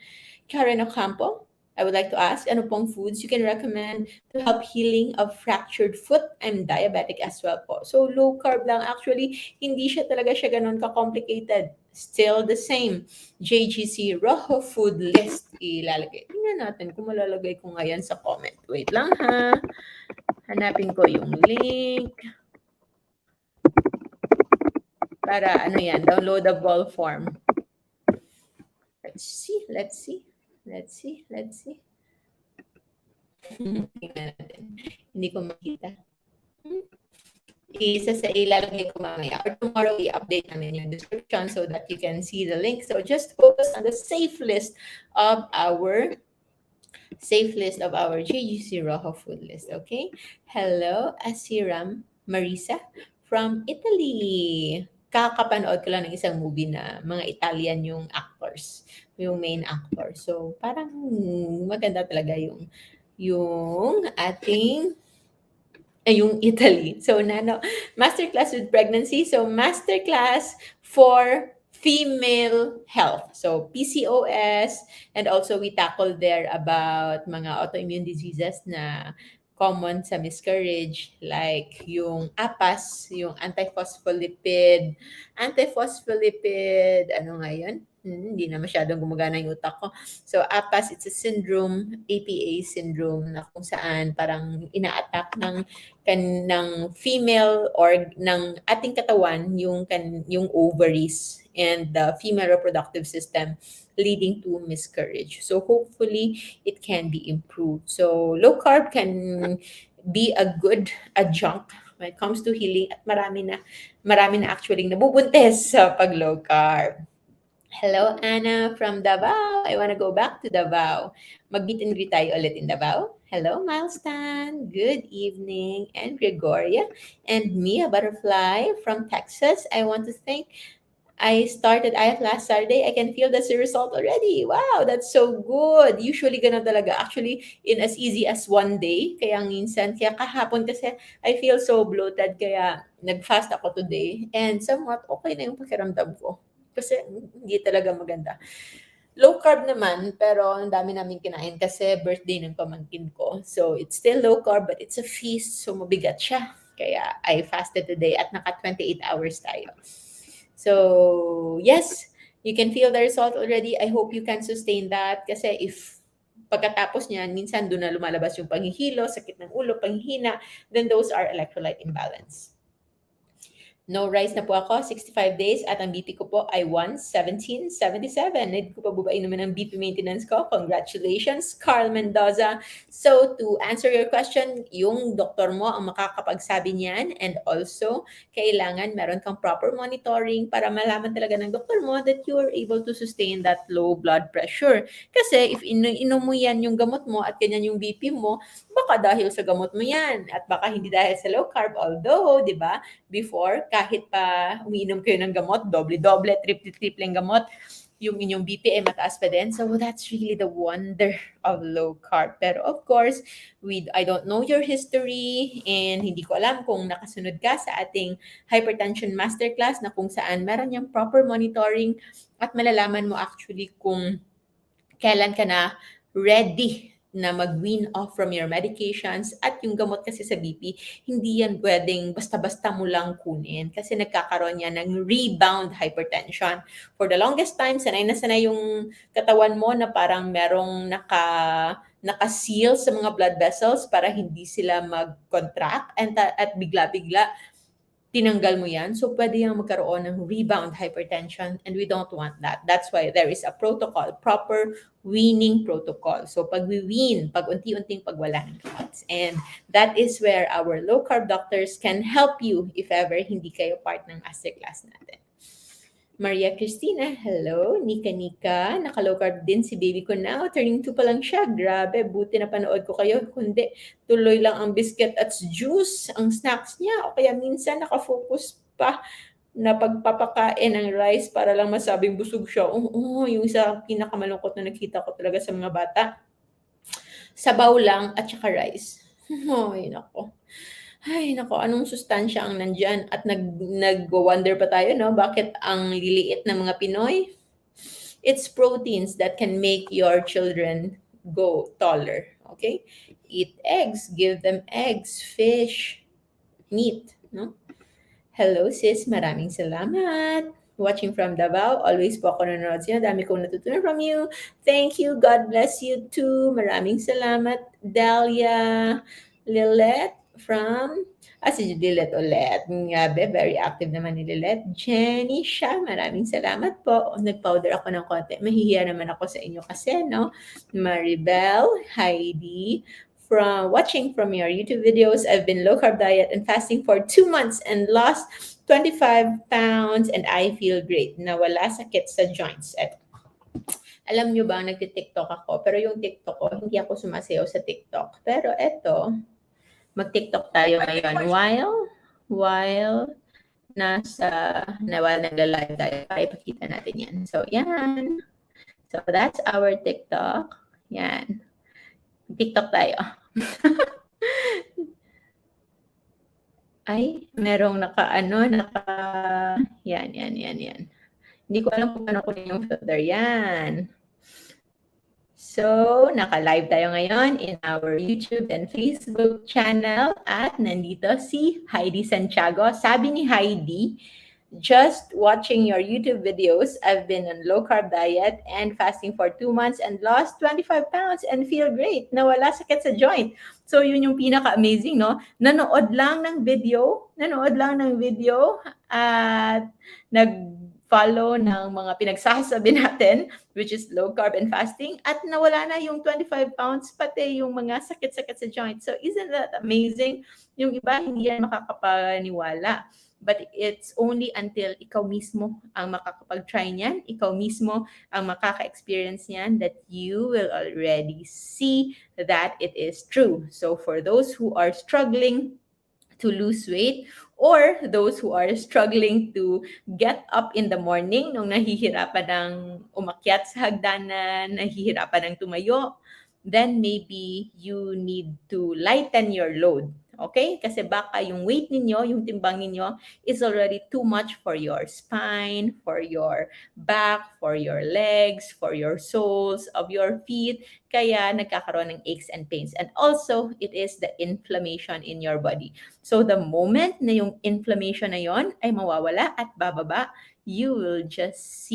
Karen Ocampo, I would like to ask, ano pong foods you can recommend to help healing of fractured foot? I'm diabetic as well po. So low carb lang. Actually, hindi siya ganun ka-complicated. Still the same. JGC Rojo food list ilalagay. Tingnan natin kung malalagay ko ngayon sa comment. Wait lang ha. Hanapin ko yung link. Para ano yan, downloadable form. Let's see. Tingnan natin. Hindi ko makita. Ilalagay ko mamaya. Or tomorrow, i-update namin yung description so that you can see the link. So just focus on the safe list of our JGC Rojo food list, okay? Hello, Asiram Marisa from Italy. Kakapanood ko lang ng isang movie na mga Italian yung actors, yung main actor. So, parang maganda talaga yung ating yung Italy. So, masterclass with pregnancy. So, masterclass for female health. So, PCOS, and also we tackle there about mga autoimmune diseases na common sa miscarriage, like yung APAS, yung ano nga yun? Hindi na masyadong gumagana yung utak ko. So, APAS, it's a syndrome, APA syndrome, na kung saan parang ina-attack ng female or ng ating katawan yung ovaries and the female reproductive system, leading to miscarriage. So hopefully it can be improved. So low carb can be a good adjunct when it comes to healing, at marami na actually nabubuntis sa pag low carb. Hello, Anna from Davao. I want to go back to Davao. Mag-meet and greet tayo ulit in Davao. Hello, Milestone. Good evening. And Gregoria. And Mia Butterfly from Texas. I want to thank I started IF last Saturday. I can feel that's the result already. Wow, that's so good. Usually ganun talaga. Actually, in as easy as one day. Kaya kahapon kasi I feel so bloated. Kaya nag-fast ako today. And somewhat okay na yung pakiramdam ko. Kasi hindi talaga maganda. Low carb naman, pero ang dami namin kinain kasi birthday ng pamangkin ko. So, it's still low carb, but it's a feast. So, mabigat siya. Kaya I fasted today at naka 28 hours tayo. So, yes, you can feel the result already. I hope you can sustain that. Kasi if pagkatapos niyan, minsan doon na lumalabas yung panghihilo, sakit ng ulo, panghihina, then those are electrolyte imbalance. No rice na po ako, 65 days, at ang BP ko po ay 117.77. Need ko pa ba inumin ang BP maintenance ko? Congratulations, Carl Mendoza. So, to answer your question, yung doktor mo ang makakapagsabi niyan, and also, kailangan meron kang proper monitoring para malaman talaga ng doktor mo that you are able to sustain that low blood pressure. Kasi if inom mo yan yung gamot mo at ganyan yung BP mo, baka dahil sa gamot mo yan at baka hindi dahil sa low carb, although, di ba, before, kahit pa umiinom kayo ng gamot, doble-doble, triple-triple ang gamot, yung inyong BPM mataas pa din. So that's really the wonder of low carb. Pero of course, I don't know your history and hindi ko alam kung nakasunod ka sa ating hypertension masterclass na kung saan meron yung proper monitoring at malalaman mo actually kung kailan ka na ready na mag-wean off from your medications at yung gamot kasi sa BP, hindi yan pwedeng basta-basta mo lang kunin kasi nagkakaroon yan ng rebound hypertension. For the longest time, sanay na sanay yung katawan mo na parang merong naka-seal sa mga blood vessels para hindi sila mag-contract at bigla-bigla tinanggal mo yan, so pwede yung magkaroon ng rebound hypertension and we don't want that. That's why there is a protocol, proper weaning protocol. So pag we wean, pag unti-unting pagwala ng gamot. And that is where our low carb doctors can help you if ever hindi kayo part ng masterclass natin. Maria Cristina, hello. Nika, naka-low carb din si baby ko now. Turning 2 pa lang siya. Grabe, buti na panood ko kayo. Kundi, tuloy lang ang biscuit at juice, ang snacks niya. O kaya minsan nakafocus pa na pagpapakain ng rice para lang masabing busog siya. Oo, yung isa pinakamalungkot na nakita ko talaga sa mga bata. Sabaw lang at saka rice. Ay nako, anong sustansya ang nandyan? At nag-wonder pa tayo, no? Bakit ang liliit ng mga Pinoy? It's proteins that can make your children go taller, okay? Eat eggs, give them eggs, fish, meat, no? Hello sis, maraming salamat. Watching from Davao, always po ako nanonood siya. Dami kong natutunan from you. Thank you, God bless you too. Maraming salamat, Dahlia Lilette from, si Lilette ulit. Ngabe, very active naman ni Lilette. Jenny siya, maraming salamat po. Nag-powder ako ng konti. Mahihiya naman ako sa inyo kasi, no? Maribel, Heidi, from watching from your YouTube videos, I've been low carb diet and fasting for 2 months and lost 25 pounds and I feel great. Nawala sakit sa joints. At alam nyo ba, nagti-TikTok ako, pero yung TikTok ko, hindi ako sumasayaw sa TikTok. Pero eto, mag-TikTok tayo ngayon while nagla-live tayo. Ipakita natin yan. So, yan. So, that's our TikTok. Yan. TikTok tayo. Ay, merong yan. Hindi ko alam kung ano ko yung filter. Yan. So, naka-live tayo ngayon in our YouTube and Facebook channel at nandito si Heidi Santiago. Sabi ni Heidi, just watching your YouTube videos, I've been on low carb diet and fasting for 2 months and lost 25 pounds and feel great. Nawala sakit sa joint. So, yun yung pinaka-amazing, no? Nanood lang ng video at nag-follow ng mga pinagsasabi natin, which is low carb and fasting, at nawala na yung 25 pounds, pati yung mga sakit-sakit sa joint. So, isn't that amazing? Yung iba, hindi yan makakapaniwala. But it's only until ikaw mismo ang makakapag-try niyan, ikaw mismo ang makaka-experience niyan, that you will already see that it is true. So for those who are struggling to lose weight or those who are struggling to get up in the morning nung nahihirapan ng umakyat sa hagdanan, nahihirapan ng tumayo, then maybe you need to lighten your load. Okay? Kasi baka yung weight ninyo, yung timbang ninyo is already too much for your spine, for your back, for your legs, for your soles of your feet. Kaya nagkakaroon ng aches and pains. And also, it is the inflammation in your body. So the moment na yung inflammation na yon ay mawawala at bababa, you will just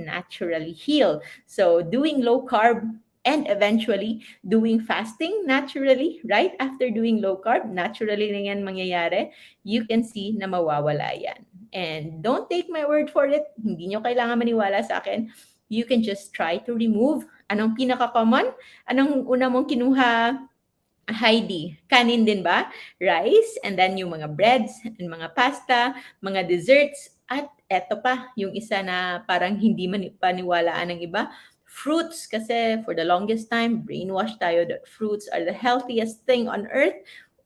naturally heal. So doing low carb and eventually doing fasting naturally, right after doing low carb, naturally na yan mangyayari, you can see na mawawala yan. And don't take my word for it. Hindi nyo kailangan maniwala sa akin. You can just try to remove. Anong pinaka-common? Anong una mong kinuha, Heidi? Kanin din ba? Rice, and then yung mga breads, and mga pasta, mga desserts, at eto pa, yung isa na parang hindi paniwalaan ng iba, fruits. Kasi for the longest time, brainwashed tayo that fruits are the healthiest thing on earth.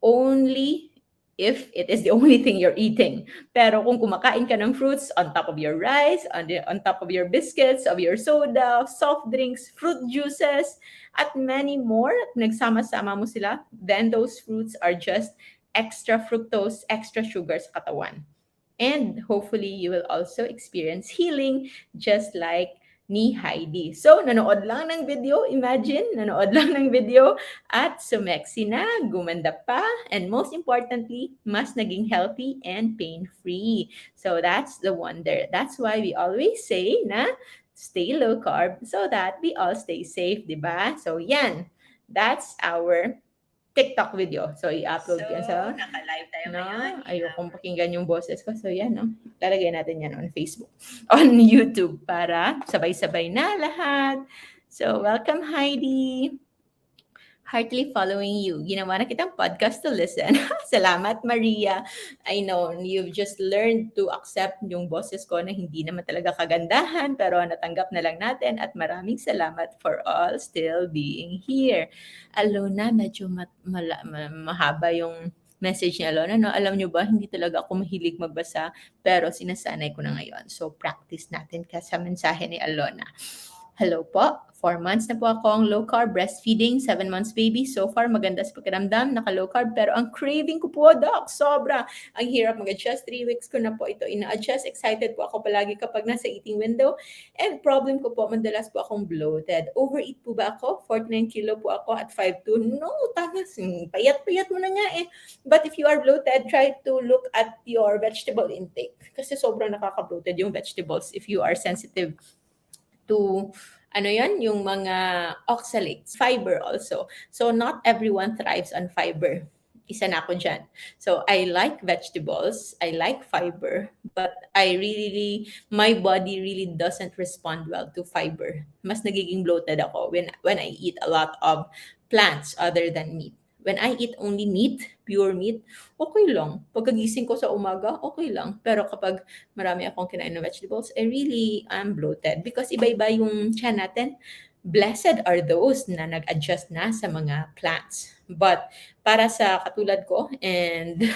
Only if it is the only thing you're eating. Pero kung kumakain ka ng fruits on top of your rice, on top of your biscuits, of your soda, soft drinks, fruit juices, at many more, nagsama-sama mo sila, then those fruits are just extra fructose, extra sugar sa katawan. And hopefully, you will also experience healing just like ni Heidi. So, nanood lang ng video, imagine, nanood lang ng video at sumeksi na, gumanda pa, and most importantly, mas naging healthy and pain-free. So, that's the wonder. That's why we always say na stay low carb so that we all stay safe, di ba? So, yan. That's our TikTok video. So, i-upload ko yan sa... Naka-live tayo No, ngayon. ayokong pakinggan yung boses ko. So, yan, no? Lalagay natin yan on Facebook, on YouTube para sabay-sabay na lahat. So, welcome, Heidi. Heartily following you. Ginawa na kitang podcast to listen. Salamat, Maria. I know, you've just learned to accept yung boses ko na hindi naman talaga kagandahan, pero natanggap na lang natin at maraming salamat for all still being here. Alona, medyo mahaba yung message ni Alona. No? Alam nyo ba, hindi talaga ako mahilig magbasa, pero sinasanay ko na ngayon. So, practice natin ka sa mensahe ni Alona. Hello po. 4 months na po akong low carb breastfeeding, 7 months baby. So far, maganda sa pakiramdam, naka-low carb. Pero ang craving ko po, Doc, sobra. Ang hirap mag-adjust. 3 weeks ko na po ito ina-adjust. Excited po ako palagi kapag nasa eating window. And problem ko po, madalas po akong bloated. Overeat po ba ako? 49 kilo po ako at 5'2". No, tamas. Payat-payat mo na nga eh. But if you are bloated, try to look at your vegetable intake. Kasi sobrang nakaka-bloated yung vegetables if you are sensitive to yung mga oxalates, fiber also. So not everyone thrives on fiber. Isa na ako dyan. So I like vegetables, I like fiber, but my body really doesn't respond well to fiber. Mas nagiging bloated ako when I eat a lot of plants other than meat. When I eat only meat, pure meat, okay lang. Pagkagising ko sa umaga, okay lang. Pero kapag marami akong kinain na vegetables, I really am bloated because iba-iba yung tiyan natin. Blessed are those na nag-adjust na sa mga plants. But para sa katulad ko and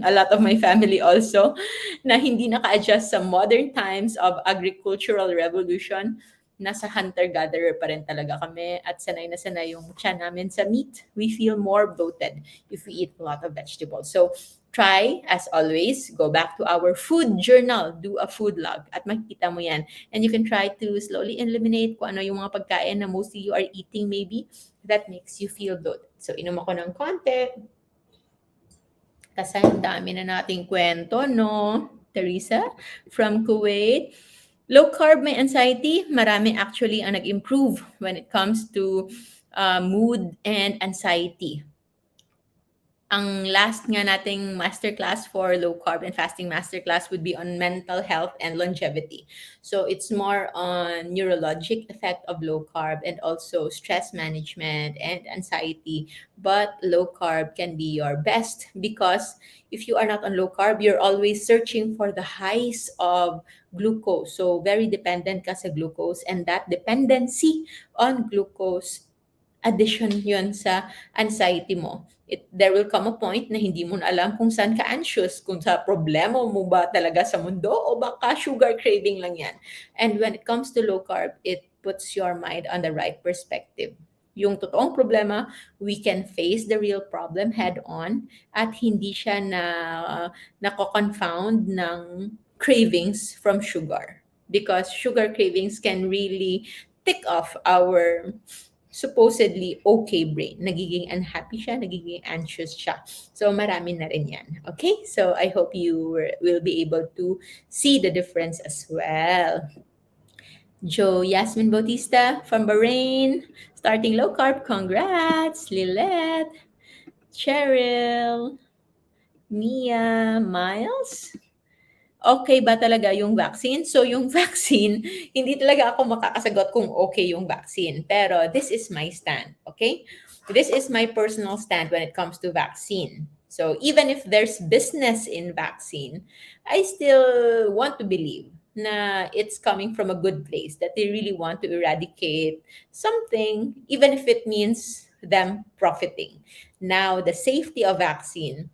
a lot of my family also na hindi naka-adjust sa modern times of agricultural revolution, nasa hunter-gatherer pa rin talaga kami at sanay na sanay yung tiyan namin sa meat. We feel more bloated if we eat a lot of vegetables. So, try, as always, go back to our food journal. Do a food log at makikita mo yan. And you can try to slowly eliminate kung ano yung mga pagkain na mostly you are eating maybe that makes you feel bloated. So, inom ako ng konti. Kasi ang dami na nating kwento, no? Teresa from Kuwait. Low carb may anxiety, marami actually ang nag-improve when it comes to mood and anxiety. Ang last nga nating masterclass for low carb and fasting masterclass would be on mental health and longevity. So it's more on neurologic effect of low carb and also stress management and anxiety. But low carb can be your best because if you are not on low carb, you're always searching for the highs of glucose. So very dependent ka sa glucose, and that dependency on glucose addition yun sa anxiety mo. There will come a point na hindi mo na alam kung saan ka anxious, kung sa problema mo ba talaga sa mundo o baka sugar craving lang yan. And when it comes to low carb, it puts your mind on the right perspective. Yung totoong problema, we can face the real problem head on at hindi siya nako-confound ng cravings from sugar. Because sugar cravings can really tick off our supposedly okay brain. Nagiging unhappy siya, nagiging anxious siya. So, marami na rin yan. Okay? So, I hope you will be able to see the difference as well. Jo Yasmin Bautista from Bahrain, starting low carb. Congrats! Lilette, Cheryl, Mia, Miles. Okay ba talaga yung vaccine? So yung vaccine, hindi talaga ako makakasagot kung okay yung vaccine. Pero this is my stand, okay? This is my personal stand when it comes to vaccine. So even if there's business in vaccine, I still want to believe na it's coming from a good place, that they really want to eradicate something, even if it means them profiting. Now, the safety of vaccine,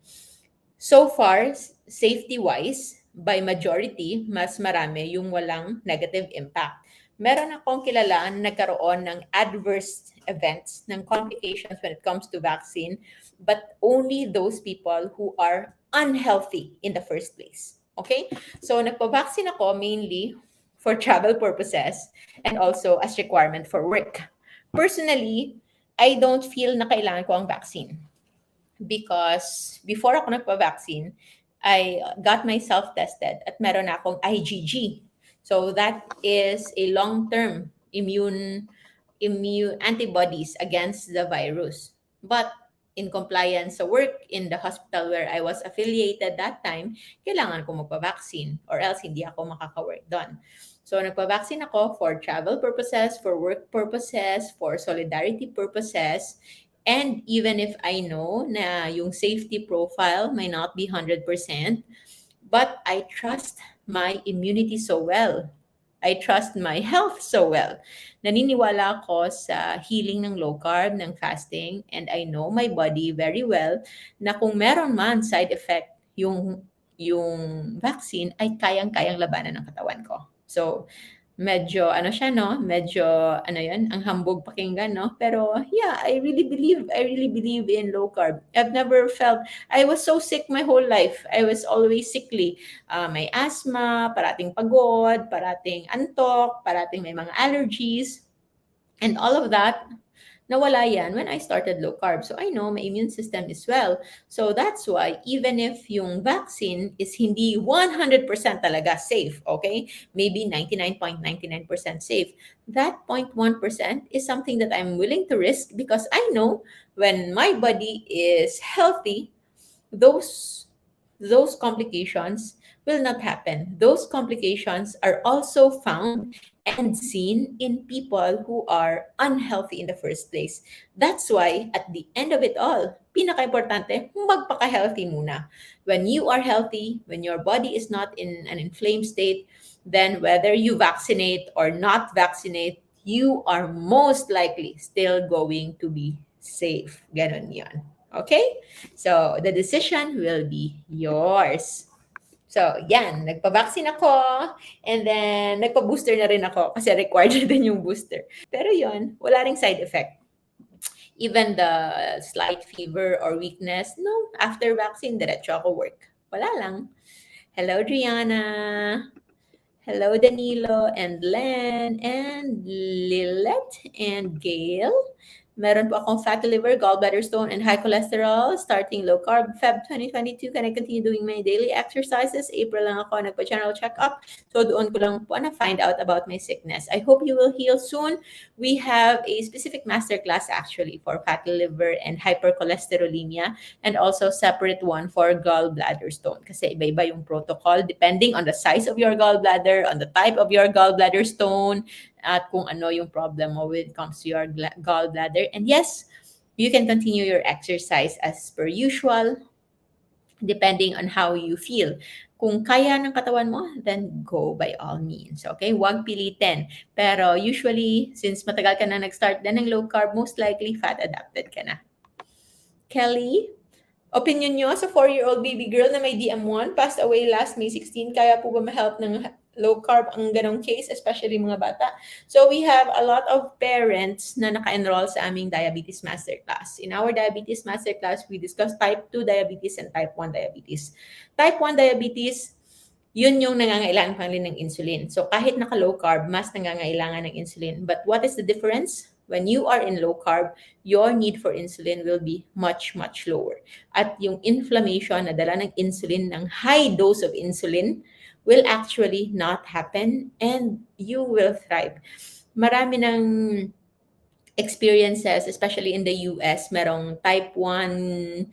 So far, safety-wise, by majority, mas marami yung walang negative impact. Meron akong kilala na nagkaroon ng adverse events, ng complications when it comes to vaccine, but only those people who are unhealthy in the first place. Okay? So, nagpa-vaccine ako mainly for travel purposes and also as requirement for work. Personally, I don't feel na kailangan ko ang vaccine because before ako nagpa-vaccine, I got myself tested at meron akong IgG. So that is a long-term immune antibodies against the virus. But in compliance sa work in the hospital where I was affiliated that time, kailangan ko magpa-vaccine or else hindi ako makaka-work doon. So nagpa-vaccine ako for travel purposes, for work purposes, for solidarity purposes, and even if I know na yung safety profile may not be 100%, but I trust my immunity so well. I trust my health so well. Naniniwala ako sa healing ng low carb, ng fasting, and I know my body very well na kung meron man side effect yung vaccine ay kayang-kayang labanan ng katawan ko. So, medyo ano siya 'no, medyo ano 'yun, ang hambog pakinggan 'no, pero yeah, I really believe in low carb. I was so sick my whole life. I was always sickly. May asthma, parating pagod, parating antok, parating may mga allergies, and all of that nawala yan when I started low carb. So I know my immune system is well. So that's why even if yung vaccine is hindi 100% talaga safe, okay? Maybe 99.99% safe. That 0.1% is something that I'm willing to risk because I know when my body is healthy, those those complications will not happen. Those complications are also found and seen in people who are unhealthy in the first place. That's why at the end of it all, pinaka-importante, magpaka-healthy muna. When you are healthy, when your body is not in an inflamed state, then whether you vaccinate or not vaccinate, you are most likely still going to be safe. Ganon yon. Okay? So, the decision will be yours. So, yan. Nagpa-vaccine ako. And then, nagpa-booster na rin ako kasi required na din yung booster. Pero yon, wala ring side effect. Even the slight fever or weakness, no, after vaccine, diretso ako work. Wala lang. Hello, Driana. Hello, Danilo and Len and Lilette and Gail. Meron po akong fatty liver, gallbladder stone, and high cholesterol. Starting low carb, Feb 2022. Can I continue doing my daily exercises? April lang ako nagpa-general check-up. So doon ko lang po na-find out about my sickness. I hope you will heal soon. We have a specific masterclass actually for fatty liver and hypercholesterolemia, and also separate one for gallbladder stone. Kasi iba-iba yung protocol depending on the size of your gallbladder, on the type of your gallbladder stone, at kung ano yung problem mo when it comes to your gallbladder. And yes, you can continue your exercise as per usual, depending on how you feel. Kung kaya ng katawan mo, then go by all means. Okay? Huwag pilitin. Pero usually, since matagal ka na nag-start din ng low carb, most likely fat adapted ka na. Kelly, opinion nyo sa 4-year-old baby girl na may DM1 passed away last May 16, kaya po ba ma-help ng low carb ang ganong case, especially mga bata? So we have a lot of parents na naka-enroll sa aming diabetes masterclass. In our diabetes masterclass, we discuss type 2 diabetes and type 1 diabetes. Type 1 diabetes, yun yung nangangailangan pang ng insulin. So kahit naka-low carb, mas nangangailangan ng insulin. But what is the difference? When you are in low carb, your need for insulin will be much, much lower. At yung inflammation na dala ng insulin, ng high dose of insulin, will actually not happen and you will thrive. Marami ng experiences, especially in the US, merong type 1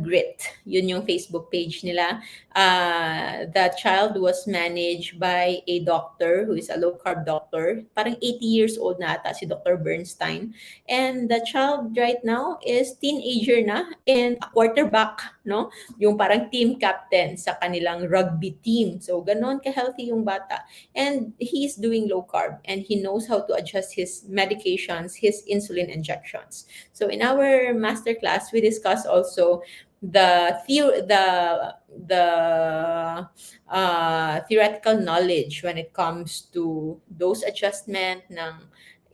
grit. Yun yung Facebook page nila. The child was managed by a doctor who is a low carb doctor. Parang 80 years old na ata si Dr. Bernstein. And the child right now is teenager na and a quarterback, no? Yung parang team captain sa kanilang rugby team. So ganon ka-healthy yung bata. And he's doing low carb and he knows how to adjust his medications, his insulin injections. So in our masterclass, we discuss also the theoretical knowledge when it comes to dose adjustment ng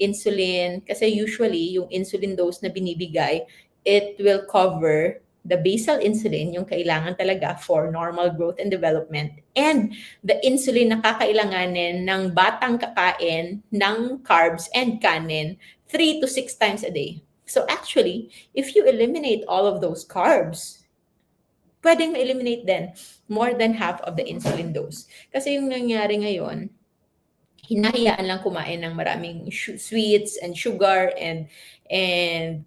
insulin. Kasi usually, yung insulin dose na binibigay, it will cover the basal insulin, yung kailangan talaga for normal growth and development, and the insulin na kakailanganin ng batang kakain ng carbs and kanin 3 to 6 times a day. So actually, if you eliminate all of those carbs, pwedeng ma-eliminate din more than half of the insulin dose. Kasi yung nangyari ngayon, hinahayaan lang kumain ng maraming sweets and sugar and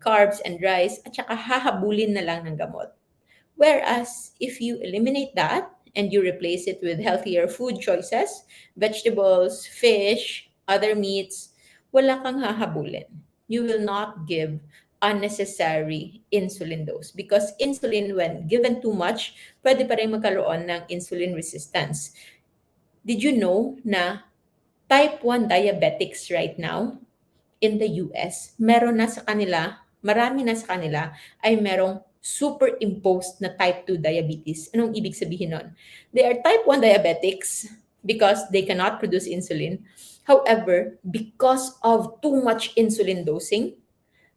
carbs and rice at saka hahabulin na lang ng gamot. Whereas if you eliminate that and you replace it with healthier food choices, vegetables, fish, other meats, wala kang hahabulin. You will not give unnecessary insulin dose because insulin, when given too much, pwede pa rin magkaroon ng insulin resistance. Did you know na type 1 diabetics right now in the US, marami na sa kanila ay merong superimposed na type 2 diabetes. Anong ibig sabihin nun? They are type 1 diabetics because they cannot produce insulin. However, because of too much insulin dosing,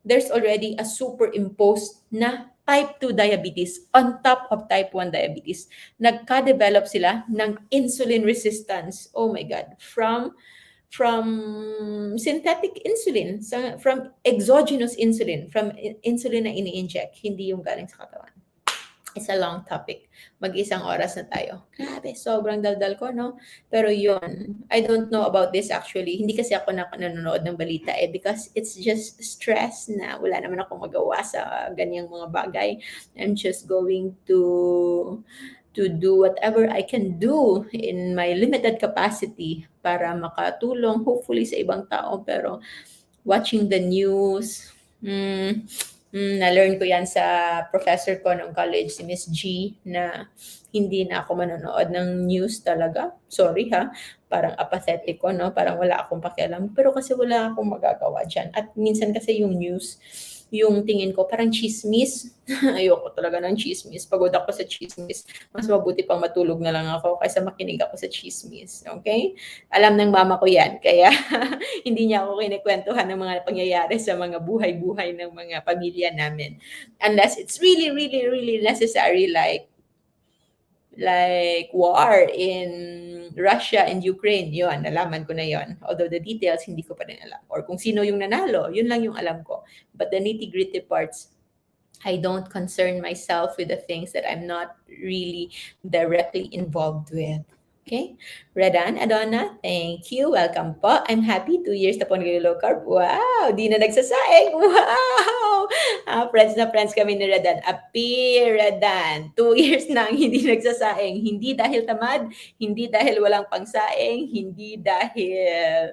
there's already a superimposed na type 2 diabetes on top of type 1 diabetes. Nagka-develop sila ng insulin resistance. Oh my God. From synthetic insulin, from exogenous insulin, from insulin na ini-inject, hindi yung galing sa katawan. It's a long topic. Mag-isang oras na tayo. Grabe, sobrang daldal ko, no? Pero yun, I don't know about this actually. Hindi kasi ako nanonood ng balita because it's just stress na wala naman akong magawa sa ganyang mga bagay. I'm just going to do whatever I can do in my limited capacity para makatulong hopefully sa ibang tao. Pero watching the news, na-learn ko yan sa professor ko nung college, si Miss G, na hindi na ako manonood ng news talaga. Sorry ha, parang apathetic ko, no? Parang wala akong pakialam. Pero kasi wala akong magagawa dyan. At minsan kasi yung news, yung tingin ko parang chismis. Ayoko talaga ng chismis. Pagod ako sa chismis. Mas mabuti pang matulog na lang ako kaysa makinig ako sa chismis. Okay? Alam ng mama ko yan. Kaya hindi niya ako kinikwentuhan ng mga pangyayari sa mga buhay-buhay ng mga pamilya namin. Unless it's really, really, really necessary, like war in Russia and Ukraine, yun, nalaman ko na yun. Although the details, hindi ko pa rin alam. Or kung sino yung nanalo, yun lang yung alam ko. But the nitty-gritty parts, I don't concern myself with the things that I'm not really directly involved with. Okay? Redan, Adonna, thank you. Welcome po. I'm happy 2 years na po nag-low carb. Wow! Di na nagsasaing. Wow! Friends na friends kami ni Redan. Redan. 2 years nang hindi nagsasaing. Hindi dahil tamad, hindi dahil walang pangsaing, hindi dahil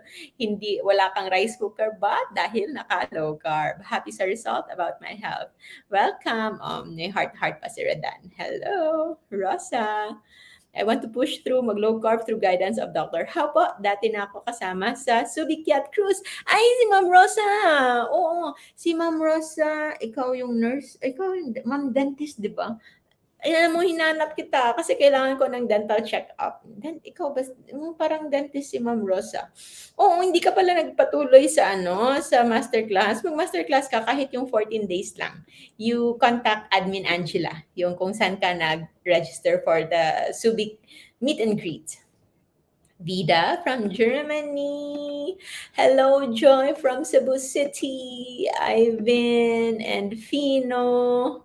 wala kang rice cooker, but dahil naka-low carb. Happy sa result about my health. Welcome. May heart pa si Redan. Hello, Rosa. I want to push through, mag-low carb through guidance of doctor. How po? Dati na ako kasama sa Subikyat Cruise. Ay, si Ma'am Rosa! Oo, si Ma'am Rosa, ikaw yung nurse, ikaw yung ma'am dentist, di ba? Alam mo, hinanap kita kasi kailangan ko ng dental check-up. Then, ikaw ba, parang dentist si Ma'am Rosa. Oo, hindi ka pala nagpatuloy sa sa masterclass. Mag-masterclass ka kahit yung 14 days lang. You contact Admin Angela, yung kung saan ka nag-register for the Subic meet and greet. Vida from Germany. Hello, Joy from Cebu City. Ivan and Fino.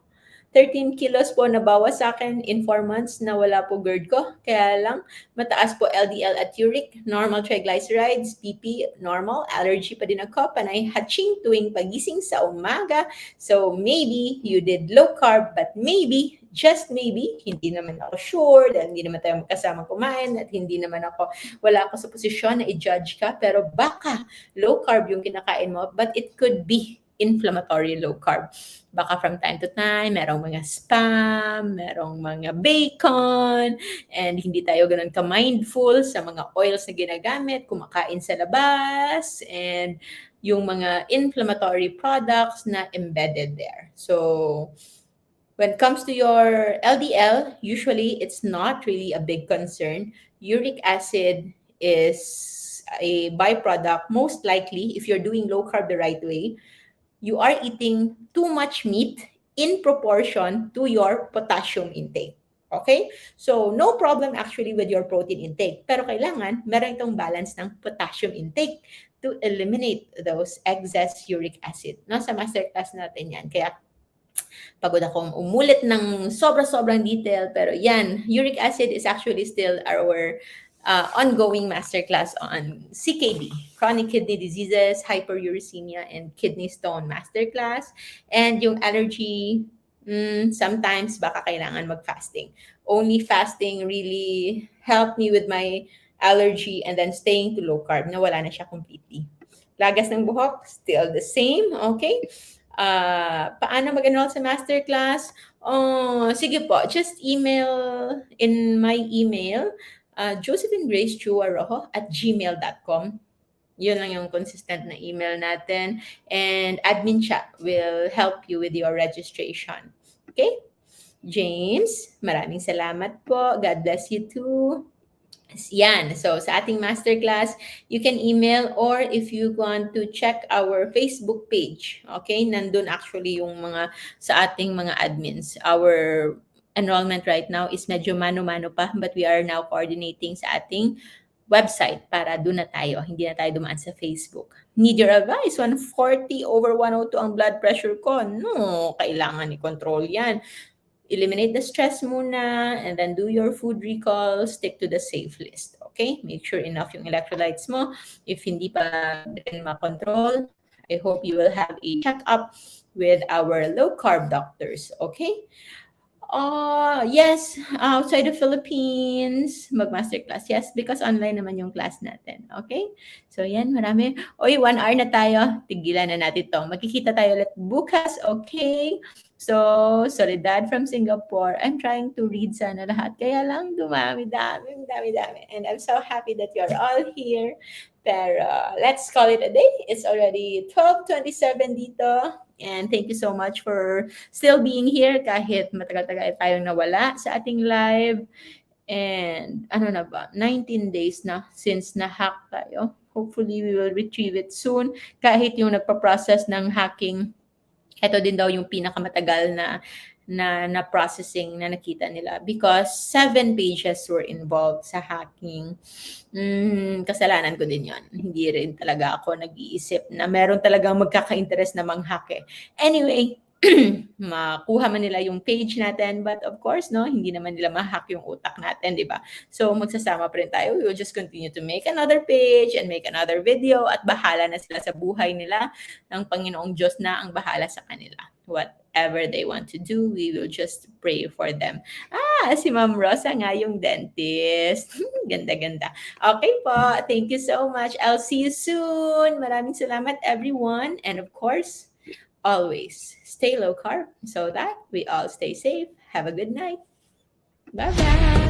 13 kilos po nabawas sa akin in 4 months na wala po GERD ko. Kaya lang, mataas po LDL at uric, normal triglycerides, PP, normal, allergy pa din ako, panay hatching tuwing pagising sa umaga. So maybe you did low carb, but maybe, just maybe, hindi naman ako sure, dahil hindi naman tayo magkasama kumain, at wala ako sa posisyon na i-judge ka, pero baka low carb yung kinakain mo, but it could be inflammatory low carb. Baka from time to time, merong mga spam, merong mga bacon, and hindi tayo ganun ka-mindful sa mga oils na ginagamit, kumakain sa labas, and yung mga inflammatory products na embedded there. So, When it comes to your LDL, usually it's not really a big concern. Uric acid is a byproduct, most likely, if you're doing low carb the right way, you are eating too much meat in proportion to your potassium intake. Okay? So, no problem actually with your protein intake. Pero kailangan, meron itong balance ng potassium intake to eliminate those excess uric acid. No? Sa masterclass natin yan. Kaya pagod akong umulit ng sobra-sobrang detail. Pero yan, uric acid is actually still our ongoing masterclass on CKD, chronic kidney diseases, hyperuricemia, and kidney stone masterclass. And yung allergy, sometimes baka kailangan mag-fasting. Only fasting really helped me with my allergy and then staying to low carb. Nawala na siya completely. Lagas ng buhok, still the same. Okay? Paano mag-enroll sa masterclass? Oh, sige po, just email in my email, josephinegracechua@gmail.com. Yun lang yung consistent na email natin. And admin chat will help you with your registration. Okay? James, maraming salamat po. God bless you too. Yan. So, sa ating masterclass, you can email or if you want to check our Facebook page, okay? Nandun actually yung mga sa ating mga admins. Our enrollment right now is medyo mano-mano pa, but we are now coordinating sa ating website para doon na tayo. Hindi na tayo dumaan sa Facebook. Need your advice? 140 over 102 ang blood pressure ko. No, kailangan i-control yan. Eliminate the stress muna and then do your food recall, stick to the safe list. Okay? Make sure enough yung electrolytes mo. If hindi pa din makontrol, I hope you will have a check-up with our low carb doctors. Okay? Yes, outside the Philippines, mag-masterclass. Yes, because online naman yung class natin. Okay? So, yan, marami. Oy, 1 hour na tayo. Tigilan na natin to. Magkikita tayo ulit bukas. Okay? So, Soledad from Singapore. I'm trying to read sana lahat. Kaya lang, dami. And I'm so happy that you're all here. Pero, let's call it a day. It's already 12:27 dito. And thank you so much for still being here kahit matagal-tagal tayong nawala sa ating live. And ano na ba, 19 days na since na-hack tayo. Hopefully, we will retrieve it soon. Kahit yung nagpa-process ng hacking, ito din daw yung pinakamatagal na processing na nakita nila because 7 pages were involved sa hacking. Kasalanan ko din yon. Hindi rin talaga ako nag-iisip na meron talagang magkaka-interest na mang-hack eh. Anyway, makuha man nila yung page natin, but of course, no, hindi naman nila ma-hack yung utak natin, di ba? So, magsasama pa rin tayo. We will just continue to make another page and make another video at bahala na sila sa buhay nila. Ng Panginoong Diyos na ang bahala sa kanila. Whatever they want to do, we will just pray for them. Si Ma'am Rosa nga yung dentist. Ganda-ganda. Okay po. Thank you so much. I'll see you soon. Maraming salamat, everyone. And of course, always stay low carb so that we all stay safe. Have a good night. Bye-bye.